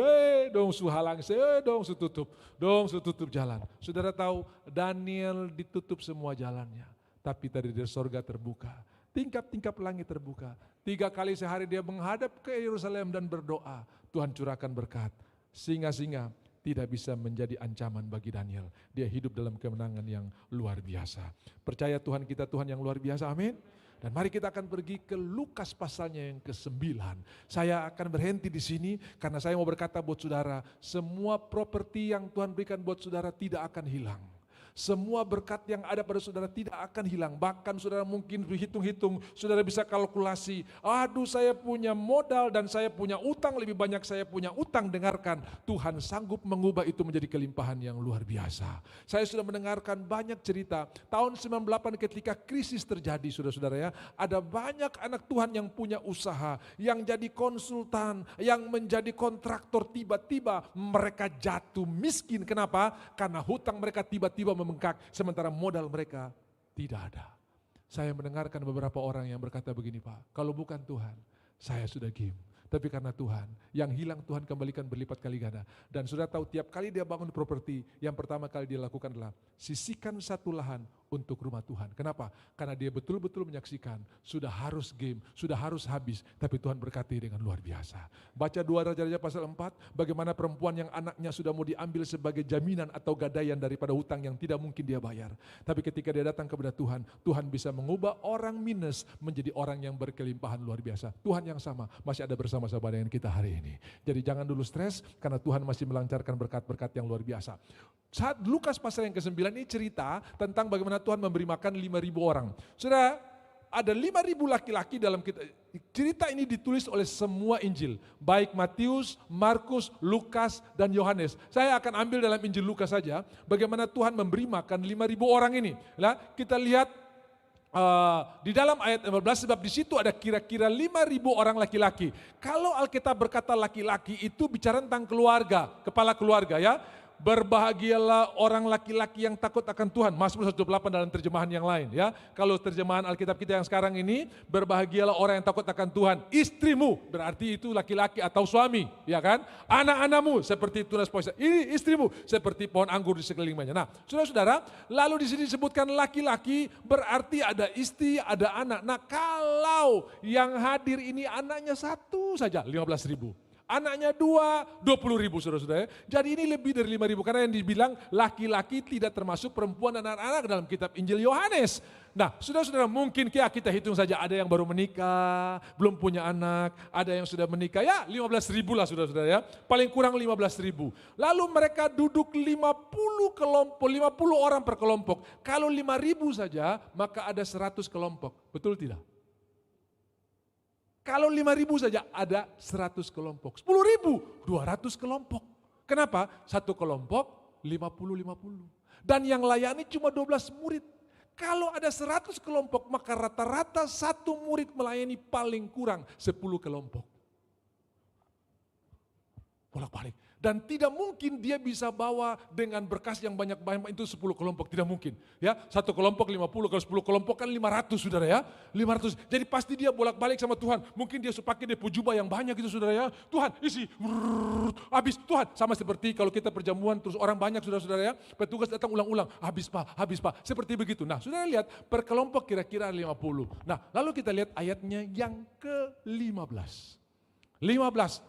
[SPEAKER 2] dong su halang, dong su tutup jalan. Saudara tahu Daniel ditutup semua jalannya. Tapi tadi dari sorga terbuka. tingkap-tingkap langit terbuka. 3 kali sehari dia menghadap ke Yerusalem dan berdoa, Tuhan curahkan berkat. Singa-singa tidak bisa menjadi ancaman bagi Daniel. Dia hidup dalam kemenangan yang luar biasa. Percaya Tuhan kita Tuhan yang luar biasa, amin. Dan mari kita akan pergi ke Lukas pasalnya yang ke-9. Saya akan berhenti di sini karena saya mau berkata buat saudara, semua properti yang Tuhan berikan buat saudara tidak akan hilang. Semua berkat yang ada pada saudara tidak akan hilang. Bahkan saudara mungkin hitung-hitung, saudara bisa kalkulasi. Aduh, saya punya modal dan saya punya utang, lebih banyak saya punya utang. Dengarkan, Tuhan sanggup mengubah itu menjadi kelimpahan yang luar biasa. Saya sudah mendengarkan banyak cerita. Tahun 98 ketika krisis terjadi, saudara-saudara ya, ada banyak anak Tuhan yang punya usaha, yang jadi konsultan, yang menjadi kontraktor, tiba-tiba mereka jatuh miskin. Kenapa? Karena hutang mereka tiba-tiba membengkak, sementara modal mereka tidak ada. Saya mendengarkan beberapa orang yang berkata begini, Pak, kalau bukan Tuhan, saya sudah game. Tapi karena Tuhan, yang hilang Tuhan kembalikan berlipat kali ganda. Dan sudah tahu tiap kali dia bangun properti, yang pertama kali dia lakukan adalah sisihkan satu lahan untuk rumah Tuhan. Kenapa? Karena dia betul-betul menyaksikan, sudah harus game, sudah harus habis, tapi Tuhan berkati dengan luar biasa. Baca 2 Raja-Raja pasal 4, bagaimana perempuan yang anaknya sudah mau diambil sebagai jaminan atau gadaian daripada hutang yang tidak mungkin dia bayar. Tapi ketika dia datang kepada Tuhan, Tuhan bisa mengubah orang minus menjadi orang yang berkelimpahan luar biasa. Tuhan yang sama masih ada bersama-sama dengan kita hari ini. Jadi jangan dulu stres, karena Tuhan masih melancarkan berkat-berkat yang luar biasa. Saat Lukas pasal yang ke-9 ini cerita tentang bagaimana Tuhan memberi makan 5.000 orang. Saudara, ada 5.000 laki-laki dalam cerita ini ditulis oleh semua Injil. Baik Matius, Markus, Lukas, dan Yohanes. Saya akan ambil dalam Injil Lukas saja, bagaimana Tuhan memberi makan 5.000 orang ini. Nah, kita lihat di dalam ayat 15, sebab di situ ada kira-kira 5.000 orang laki-laki. Kalau Alkitab berkata laki-laki itu bicara tentang keluarga, kepala keluarga ya. Berbahagialah orang laki-laki yang takut akan Tuhan. Mazmur 128 dalam terjemahan yang lain ya. Kalau terjemahan Alkitab kita yang sekarang ini, berbahagialah orang yang takut akan Tuhan. Istrimu berarti itu laki-laki atau suami, ya kan? Anak-anakmu seperti tunas poisa. Ini istrimu seperti pohon anggur di sekelilingnya. Nah, saudara-saudara, lalu di sini disebutkan laki-laki berarti ada istri, ada anak. Nah, kalau yang hadir ini anaknya satu saja 15.000. Anaknya 2, 20.000 saudara-saudara. Jadi ini lebih dari 5.000 karena yang dibilang laki-laki tidak termasuk perempuan dan anak-anak dalam kitab Injil Yohanes. Nah, saudara-saudara mungkin kita hitung saja, ada yang baru menikah, belum punya anak, ada yang sudah menikah, ya 15.000 lah saudara-saudara ya. Paling kurang 15.000. Lalu mereka duduk 50 kelompok, 50 orang per kelompok. Kalau 5.000 saja, maka ada 100 kelompok. Betul tidak? Kalau 5.000 saja ada 100 kelompok, 10.000, 200 kelompok. Kenapa? Satu kelompok 50-50. Dan yang layani cuma 12 murid. Kalau ada 100 kelompok maka rata-rata satu murid melayani paling kurang 10 kelompok. Bolak-balik. Dan tidak mungkin dia bisa bawa dengan berkas yang banyak-banyak itu 10 kelompok, tidak mungkin. Ya, satu kelompok 50, kalau 10 kelompok kan 500 saudara ya. 500. Jadi pasti dia bolak-balik sama Tuhan. Mungkin dia pakai dia jubah yang banyak itu saudara ya. Tuhan isi, habis Tuhan. Sama seperti kalau kita perjamuan terus orang banyak saudara-saudara ya. Petugas datang ulang-ulang, habis Pak. Seperti begitu. Nah saudara lihat per kelompok kira-kira 50. Nah lalu kita lihat ayatnya yang ke-15. 15.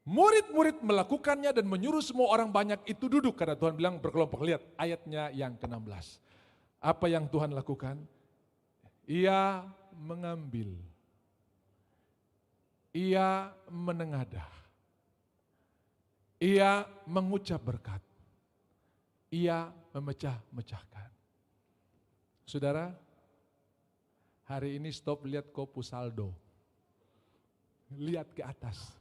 [SPEAKER 2] Murid-murid melakukannya dan menyuruh semua orang banyak itu duduk. Karena Tuhan bilang berkelompok. Lihat ayatnya yang ke-16. Apa yang Tuhan lakukan? Ia mengambil. Ia menengadah. Ia mengucap berkat. Ia memecah-mecahkan. Saudara, hari ini stop lihat kopu saldo. Lihat ke atas.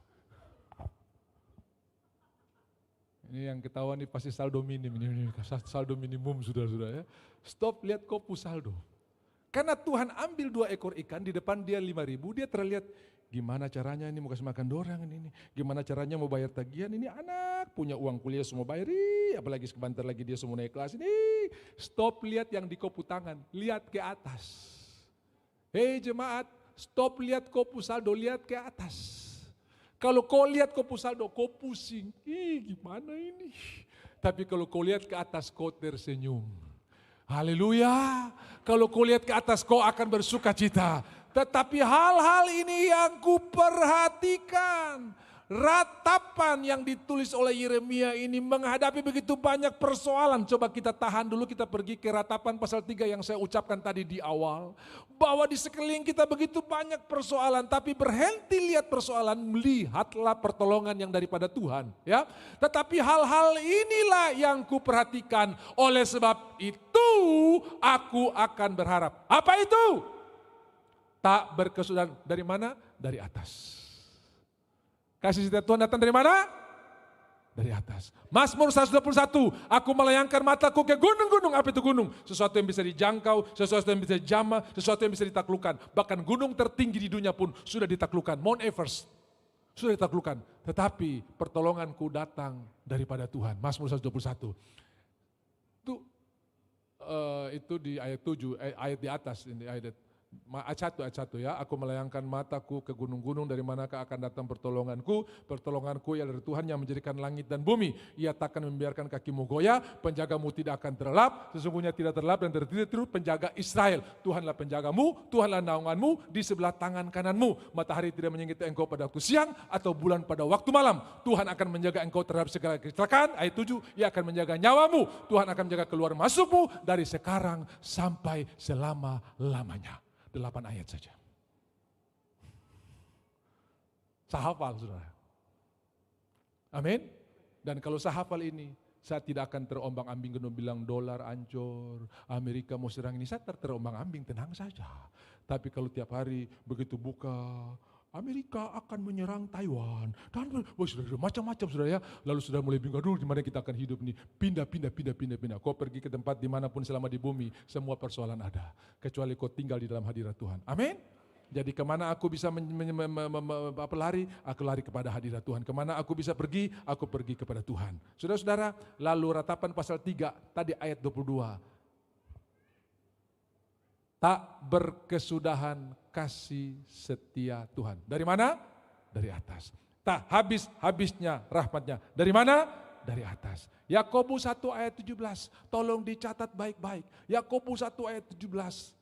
[SPEAKER 2] Ini yang ketahuan nih pasti saldo minim, ini saldo minimum saudara-saudara ya. Stop lihat kopu saldo. Karena Tuhan ambil 2 ekor ikan, di depan dia 5.000, dia terlihat gimana caranya ini mau kasih makan dorang ini. Gimana caranya mau bayar tagihan, ini anak punya uang kuliah semua bayar, apalagi sebentar lagi dia semua naik kelas ini. Stop lihat yang di kopu tangan, lihat ke atas. Hei jemaat, stop lihat kopu saldo, lihat ke atas. Kalau kau lihat kopu saldo, kau pusing. Gimana ini? Tapi kalau kau lihat ke atas, kau tersenyum. Haleluya. Kalau kau lihat ke atas kau akan bersuka cita. Tetapi hal-hal ini yang kuperhatikan. Ratapan yang ditulis oleh Yeremia ini menghadapi begitu banyak persoalan. Coba kita tahan dulu, kita pergi ke ratapan pasal 3 yang saya ucapkan tadi di awal. Bahwa di sekeliling kita begitu banyak persoalan, tapi berhenti lihat persoalan, melihatlah pertolongan yang daripada Tuhan. Ya, tetapi hal-hal inilah yang kuperhatikan, oleh sebab itu aku akan berharap. Apa itu? Tak berkesudahan. Dari mana? Dari atas. Kasih setia Tuhan datang dari mana? Dari atas. Mazmur 121, aku melayangkan mataku ke gunung-gunung. Apa itu gunung? Sesuatu yang bisa dijangkau, sesuatu yang bisa dijamah, sesuatu yang bisa ditaklukkan. Bahkan gunung tertinggi di dunia pun sudah ditaklukkan. Mount Everest sudah ditaklukkan. Tetapi pertolonganku datang daripada Tuhan. Mazmur 121. Itu di ayat 7, ayat di atas, ini ayat ayat 1 ya, aku melayangkan mataku ke gunung-gunung, dari manakah akan datang pertolonganku? Pertolonganku ialah dari Tuhan yang menjadikan langit dan bumi. Ia takkan membiarkan kakimu goyah, penjagamu tidak akan terlelap, sesungguhnya tidak terlelap dan tertidur penjaga Israel. Tuhanlah penjagamu, Tuhanlah naunganmu di sebelah tangan kananmu. Matahari tidak menyingkiti engkau pada waktu siang atau bulan pada waktu malam. Tuhan akan menjaga engkau terhadap segala kecelakaan. Ayat 7, ia akan menjaga nyawamu. Tuhan akan menjaga keluar masukmu dari sekarang sampai selama-lamanya. 8 ayat saja. Saya hafal, saudara. Amin. Dan kalau saya hafal ini, saya tidak akan terombang-ambing kalau bilang dolar ancur, Amerika mau serang ini. Saya terombang-ambing, tenang saja. Tapi kalau tiap hari begitu buka, Amerika akan menyerang Taiwan. Dan saudara, macam-macam saudara ya. Lalu sudah mulai bingung, dulu di mana kita akan hidup ini. Pindah. Kau pergi ke tempat dimanapun selama di bumi, semua persoalan ada. Kecuali kau tinggal di dalam hadirat Tuhan. Amin. Jadi kemana aku bisa lari? Aku lari kepada hadirat Tuhan. Kemana aku bisa pergi? Aku pergi kepada Tuhan. Saudara-saudara, lalu ratapan pasal 3, tadi ayat 22. Tak berkesudahan kasih setia Tuhan. Dari mana? Dari atas. Tak habis-habisnya rahmatnya. Dari mana? Dari atas. Yakobus 1 ayat 17. Tolong dicatat baik-baik. Yakobus 1 ayat 17.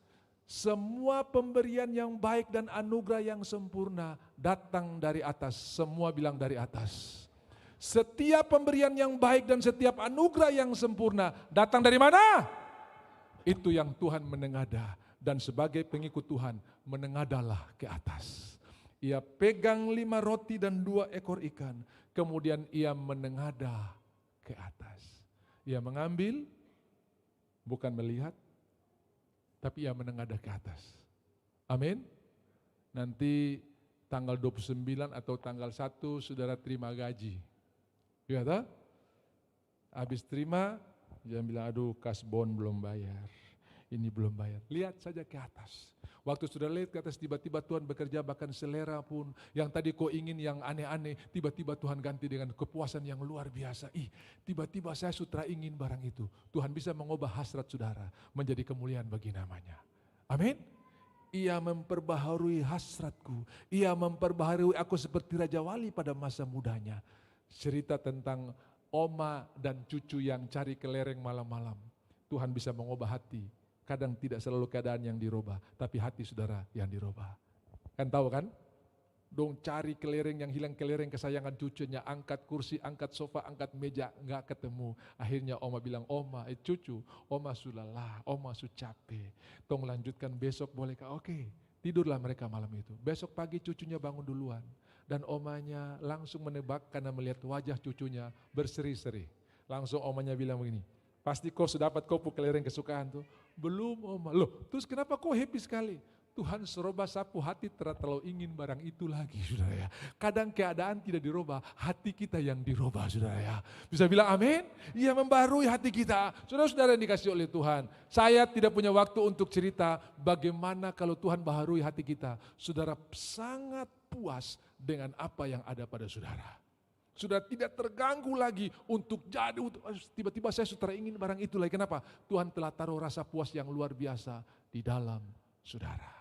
[SPEAKER 2] Semua pemberian yang baik dan anugerah yang sempurna datang dari atas. Semua bilang dari atas. Setiap pemberian yang baik dan setiap anugerah yang sempurna datang dari mana? Itu yang Tuhan menengadah. Dan sebagai pengikut Tuhan, menengadalah ke atas. Ia pegang 5 roti dan 2 ekor ikan. Kemudian ia menengadah ke atas. Ia mengambil, bukan melihat, tapi ia menengadah ke atas. Amin. Nanti tanggal 29 atau tanggal 1 saudara terima gaji. Ya tak? Habis terima, jangan bilang aduh kasbon belum bayar. Ini belum bayar. Lihat saja ke atas. Waktu sudah lihat ke atas, tiba-tiba Tuhan bekerja, bahkan selera pun. Yang tadi kau ingin yang aneh-aneh, tiba-tiba Tuhan ganti dengan kepuasan yang luar biasa. Tiba-tiba saya sutra ingin barang itu. Tuhan bisa mengubah hasrat saudara menjadi kemuliaan bagi namanya. Amin. Ia memperbaharui hasratku. Ia memperbaharui aku seperti Raja Wali pada masa mudanya. Cerita tentang oma dan cucu yang cari kelereng malam-malam. Tuhan bisa mengubah hati. Kadang tidak selalu keadaan yang dirubah, tapi hati saudara yang dirubah. Kan tahu kan? Dong cari kelereng yang hilang, kelereng kesayangan cucunya, angkat kursi, angkat sofa, angkat meja, enggak ketemu. Akhirnya oma bilang, cucu, oma sudah lelah, oma sudah capek. Tong lanjutkan besok bolehkah? Oke, tidurlah mereka malam itu. Besok pagi cucunya bangun duluan. Dan omanya langsung menebak karena melihat wajah cucunya berseri-seri. Langsung omanya bilang begini, pasti kau sudah dapat kopu kelereng kesukaan tuh. Belum oma. Loh, terus kenapa kau happy sekali? Tuhan seroba sapu hati terlalu ingin barang itu lagi, saudara ya. Kadang keadaan tidak dirubah, hati kita yang dirubah, saudara ya. Bisa bilang amin? Ia membarui hati kita. Saudara-saudara yang dikasih oleh Tuhan. Saya tidak punya waktu untuk cerita bagaimana kalau Tuhan baharui hati kita. Saudara sangat puas dengan apa yang ada pada saudara. Sudah tidak terganggu lagi untuk jadi, tiba-tiba saya sudah ingin barang itu lagi. Kenapa? Tuhan telah taruh rasa puas yang luar biasa di dalam saudara.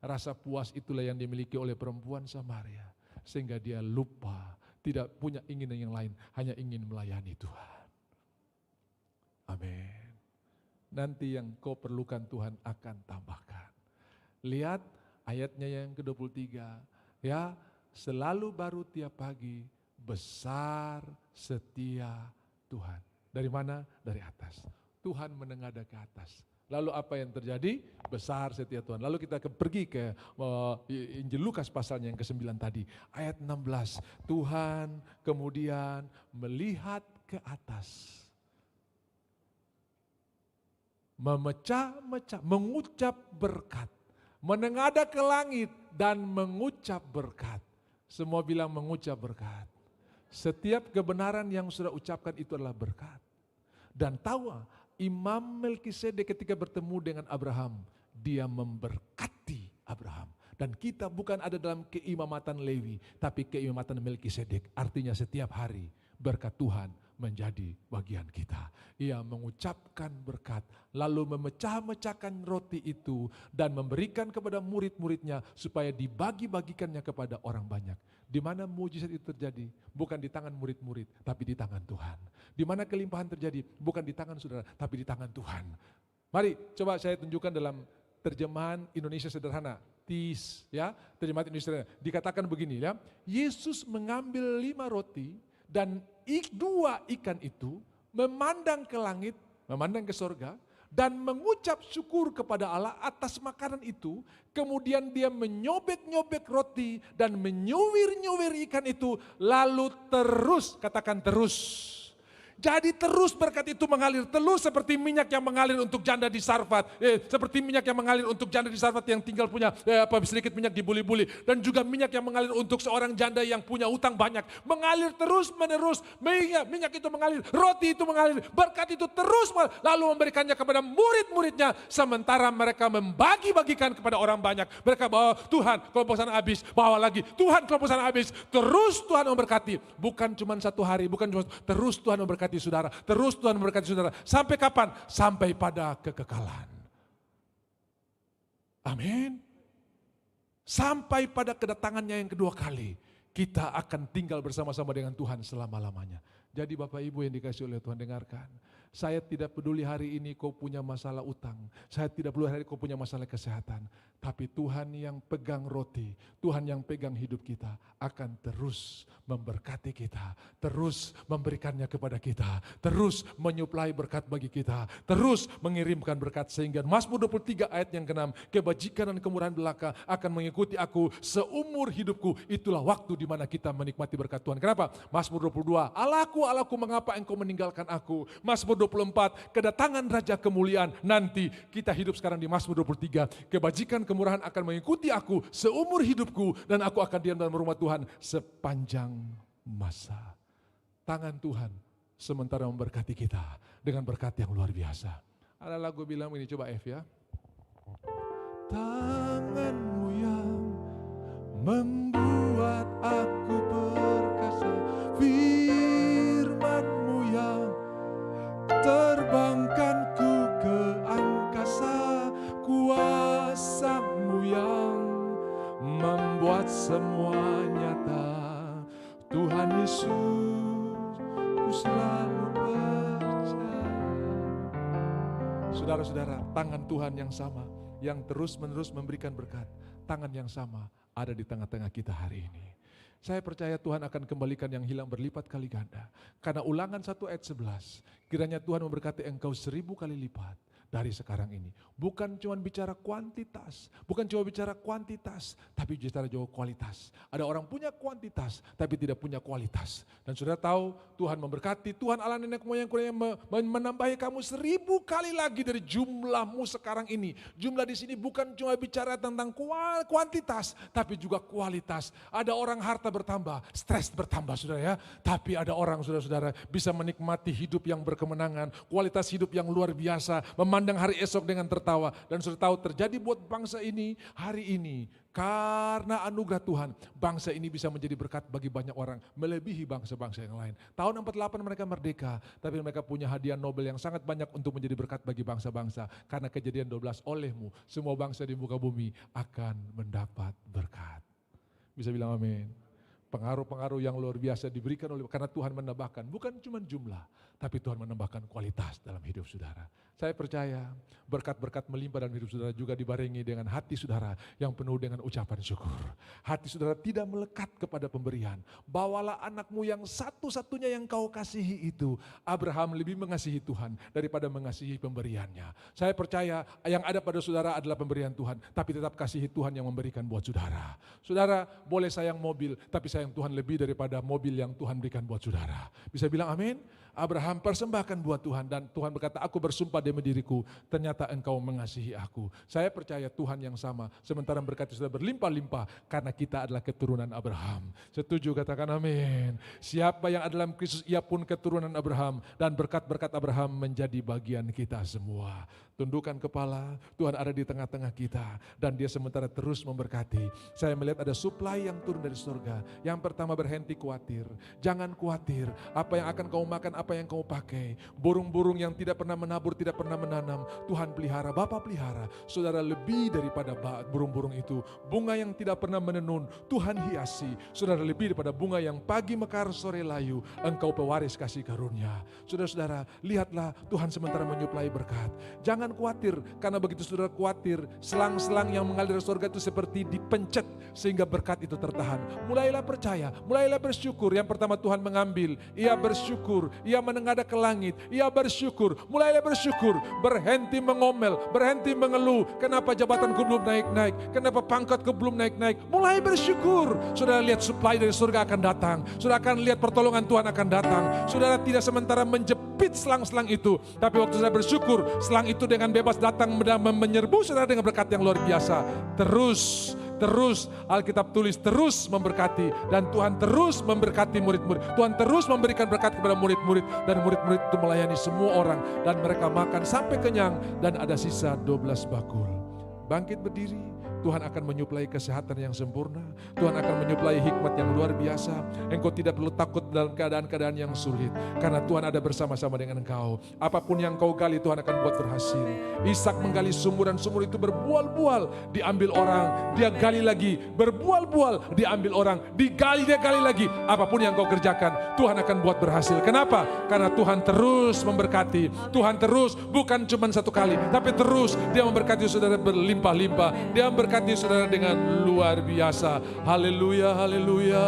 [SPEAKER 2] Rasa puas itulah yang dimiliki oleh perempuan Samaria. Sehingga dia lupa, tidak punya inginan yang lain, hanya ingin melayani Tuhan. Amin. nanti yang kau perlukan Tuhan akan tambahkan. Lihat ayatnya yang ke-23, ya, selalu baru tiap pagi, besar setia Tuhan. Dari mana? Dari atas. Tuhan menengadah ke atas. Lalu apa yang terjadi? Besar setia Tuhan. Lalu kita pergi ke Injil Lukas pasalnya yang ke-9 tadi. Ayat 16. Tuhan kemudian melihat ke atas. Memecah-mecah, mengucap berkat. Menengadah ke langit dan mengucap berkat. Semua bilang mengucap berkat. Setiap kebenaran yang sudah ucapkan itu adalah berkat. Dan tahu Imam Melkisedek ketika bertemu dengan Abraham, dia memberkati Abraham. Dan kita bukan ada dalam keimamatan Lewi, tapi keimamatan Melkisedek. Artinya setiap hari berkat Tuhan menjadi bagian kita. Ia mengucapkan berkat, lalu memecah-mecahkan roti itu dan memberikan kepada murid-muridnya supaya dibagi-bagikannya kepada orang banyak. Di mana mujizat itu terjadi? Bukan di tangan murid-murid, tapi di tangan Tuhan. Di mana kelimpahan terjadi? Bukan di tangan saudara, tapi di tangan Tuhan. Mari coba saya tunjukkan dalam terjemahan Indonesia sederhana. TIS, ya, terjemahan Indonesia sederhana. Dikatakan begini, ya, Yesus mengambil 5 roti dan 2 ikan itu memandang ke langit, memandang ke sorga, dan mengucap syukur kepada Allah atas makanan itu. Kemudian dia menyobek-nyobek roti dan menyuwir-nyuwir ikan itu. Lalu terus, katakan terus. Jadi terus berkat itu mengalir, terus seperti minyak yang mengalir untuk janda di Sarfat, seperti minyak yang mengalir untuk janda di Sarfat yang tinggal punya sedikit minyak dibuli-buli, dan juga minyak yang mengalir untuk seorang janda yang punya utang banyak, mengalir terus menerus, minyak itu mengalir, roti itu mengalir, berkat itu terus lalu memberikannya kepada murid-muridnya, sementara mereka membagi-bagikan kepada orang banyak. Mereka bawa Tuhan kelompok sana habis, bawa lagi Tuhan kelompok sana habis, terus Tuhan memberkati, bukan cuma 1 hari, bukan cuma terus Tuhan memberkati saudara, terus Tuhan memberkati saudara. Sampai kapan? Sampai pada kekekalan. Amin. Sampai pada kedatangannya yang kedua kali, kita akan tinggal bersama-sama dengan Tuhan selama-lamanya. Jadi Bapak Ibu yang dikasihi oleh Tuhan, dengarkan. Saya tidak peduli hari ini kau punya masalah utang. Saya tidak peduli hari ini kau punya masalah kesehatan. Tapi Tuhan yang pegang roti, Tuhan yang pegang hidup kita akan terus memberkati kita. Terus memberikannya kepada kita. Terus menyuplai berkat bagi kita. Terus mengirimkan berkat sehingga Mazmur 23 ayat yang ke-6. Kebajikan dan kemurahan belaka akan mengikuti aku seumur hidupku. Itulah waktu di mana kita menikmati berkat Tuhan. Kenapa? Mazmur 22. Allahku, Allahku, mengapa engkau meninggalkan aku? Mazmur 24, kedatangan Raja kemuliaan. Nanti kita hidup sekarang di Mazmur 23. Kebajikan kemurahan akan mengikuti aku seumur hidupku dan aku akan diam dalam rumah Tuhan sepanjang masa. Tangan Tuhan sementara memberkati kita dengan berkat yang luar biasa. Ada lagu bilang ini, coba F ya. Tanganmu yang membuat aku perkasa, firman-Mu yang terbangkanku ke angkasa, kuasa-Mu yang membuat semua nyata. Tuhan Yesus, ku selalu percaya. Saudara-saudara, tangan Tuhan yang sama, yang terus-menerus memberikan berkat, tangan yang sama ada di tengah-tengah kita hari ini. Saya percaya Tuhan akan kembalikan yang hilang berlipat kali ganda. Karena Ulangan 1 ayat 11, kiranya Tuhan memberkati engkau 1000 kali lipat dari sekarang ini. Bukan cuma bicara kuantitas, tapi bicara juga kualitas. Ada orang punya kuantitas, tapi tidak punya kualitas. Dan saudara tahu, Tuhan memberkati, Tuhan Allah nenek moyangku yang menambahi kamu 1000 kali lagi dari jumlahmu sekarang ini. Jumlah di sini bukan cuma bicara tentang kuantitas, tapi juga kualitas. Ada orang harta bertambah, stres bertambah saudara ya. Tapi ada orang saudara-saudara bisa menikmati hidup yang berkemenangan, kualitas hidup yang luar biasa, memandang hari esok dengan tertawa. Dan sudah tahu terjadi buat bangsa ini hari ini. Karena anugerah Tuhan, bangsa ini bisa menjadi berkat bagi banyak orang, melebihi bangsa-bangsa yang lain. Tahun 48 mereka merdeka, tapi mereka punya hadiah Nobel yang sangat banyak untuk menjadi berkat bagi bangsa-bangsa. Karena Kejadian 12, olehmu semua bangsa di muka bumi akan mendapat berkat. Bisa bilang amin. Pengaruh-pengaruh yang luar biasa diberikan oleh, karena Tuhan menambahkan, bukan cuma jumlah, tapi Tuhan menambahkan kualitas dalam hidup saudara. Saya percaya berkat-berkat melimpah dalam hidup saudara juga dibarengi dengan hati saudara yang penuh dengan ucapan syukur. Hati saudara tidak melekat kepada pemberian. Bawalah anakmu yang satu-satunya yang kau kasihi itu. Abraham lebih mengasihi Tuhan daripada mengasihi pemberiannya. Saya percaya yang ada pada saudara adalah pemberian Tuhan, tapi tetap kasihi Tuhan yang memberikan buat saudara. Saudara boleh sayang mobil, tapi sayang Tuhan lebih daripada mobil yang Tuhan berikan buat saudara. Bisa bilang amin? Abraham persembahkan buat Tuhan dan Tuhan berkata, aku bersumpah demi diriku, ternyata engkau mengasihi aku. Saya percaya Tuhan yang sama, sementara berkati saudara berlimpah-limpah karena kita adalah keturunan Abraham. Setuju, katakan amin. Siapa yang ada dalam Kristus, ia pun keturunan Abraham dan berkat-berkat Abraham menjadi bagian kita semua. Tundukkan kepala, Tuhan ada di tengah-tengah kita dan dia sementara terus memberkati. Saya melihat ada supply yang turun dari surga. Yang pertama, berhenti khawatir. Jangan khawatir apa yang akan kau makan, apa yang kau pakai. Burung-burung yang tidak pernah menabur, tidak pernah menanam, Tuhan pelihara, Bapa pelihara. Saudara lebih daripada burung-burung itu. Bunga yang tidak pernah menenun, Tuhan hiasi. Saudara lebih daripada bunga yang pagi mekar sore layu, engkau pewaris kasih karunia. Saudara-saudara, lihatlah Tuhan sementara menyuplai berkat. Jangan khawatir, karena begitu saudara khawatir, selang-selang yang mengalir dari surga itu seperti dipencet sehingga berkat itu tertahan. Mulailah percaya, mulailah bersyukur. Yang pertama Tuhan mengambil, ia bersyukur, ia menengadah ke langit, ia bersyukur. Mulailah bersyukur, berhenti mengomel, berhenti mengeluh. Kenapa jabatanku belum naik-naik? Kenapa pangkatku belum naik-naik? Mulai bersyukur. Saudara lihat supply dari surga akan datang. Saudara akan lihat pertolongan Tuhan akan datang. Saudara tidak sementara menjepit selang-selang itu, tapi waktu saudara bersyukur, selang itu dengan bebas datang menyerbu saudara dengan berkat yang luar biasa. Terus Alkitab tulis terus memberkati dan Tuhan terus memberkati murid-murid. Tuhan terus memberikan berkat kepada murid-murid dan murid-murid itu melayani semua orang dan mereka makan sampai kenyang dan ada sisa 12 bakul. Bangkit berdiri, Tuhan akan menyuplai kesehatan yang sempurna. Tuhan akan menyuplai hikmat yang luar biasa. Engkau tidak perlu takut dalam keadaan-keadaan yang sulit. Karena Tuhan ada bersama-sama dengan engkau. Apapun yang kau gali Tuhan akan buat berhasil. Ishak menggali sumur dan sumur itu berbual-bual. Diambil orang, dia gali lagi. Berbual-bual, diambil orang. Digali, dia gali lagi. Apapun yang kau kerjakan, Tuhan akan buat berhasil. Kenapa? Karena Tuhan terus memberkati. Tuhan terus, bukan cuma satu kali. Tapi terus, dia memberkati saudara berlimpah-limpah. Dia memberkati saudara dengan luar biasa. Haleluya, haleluya.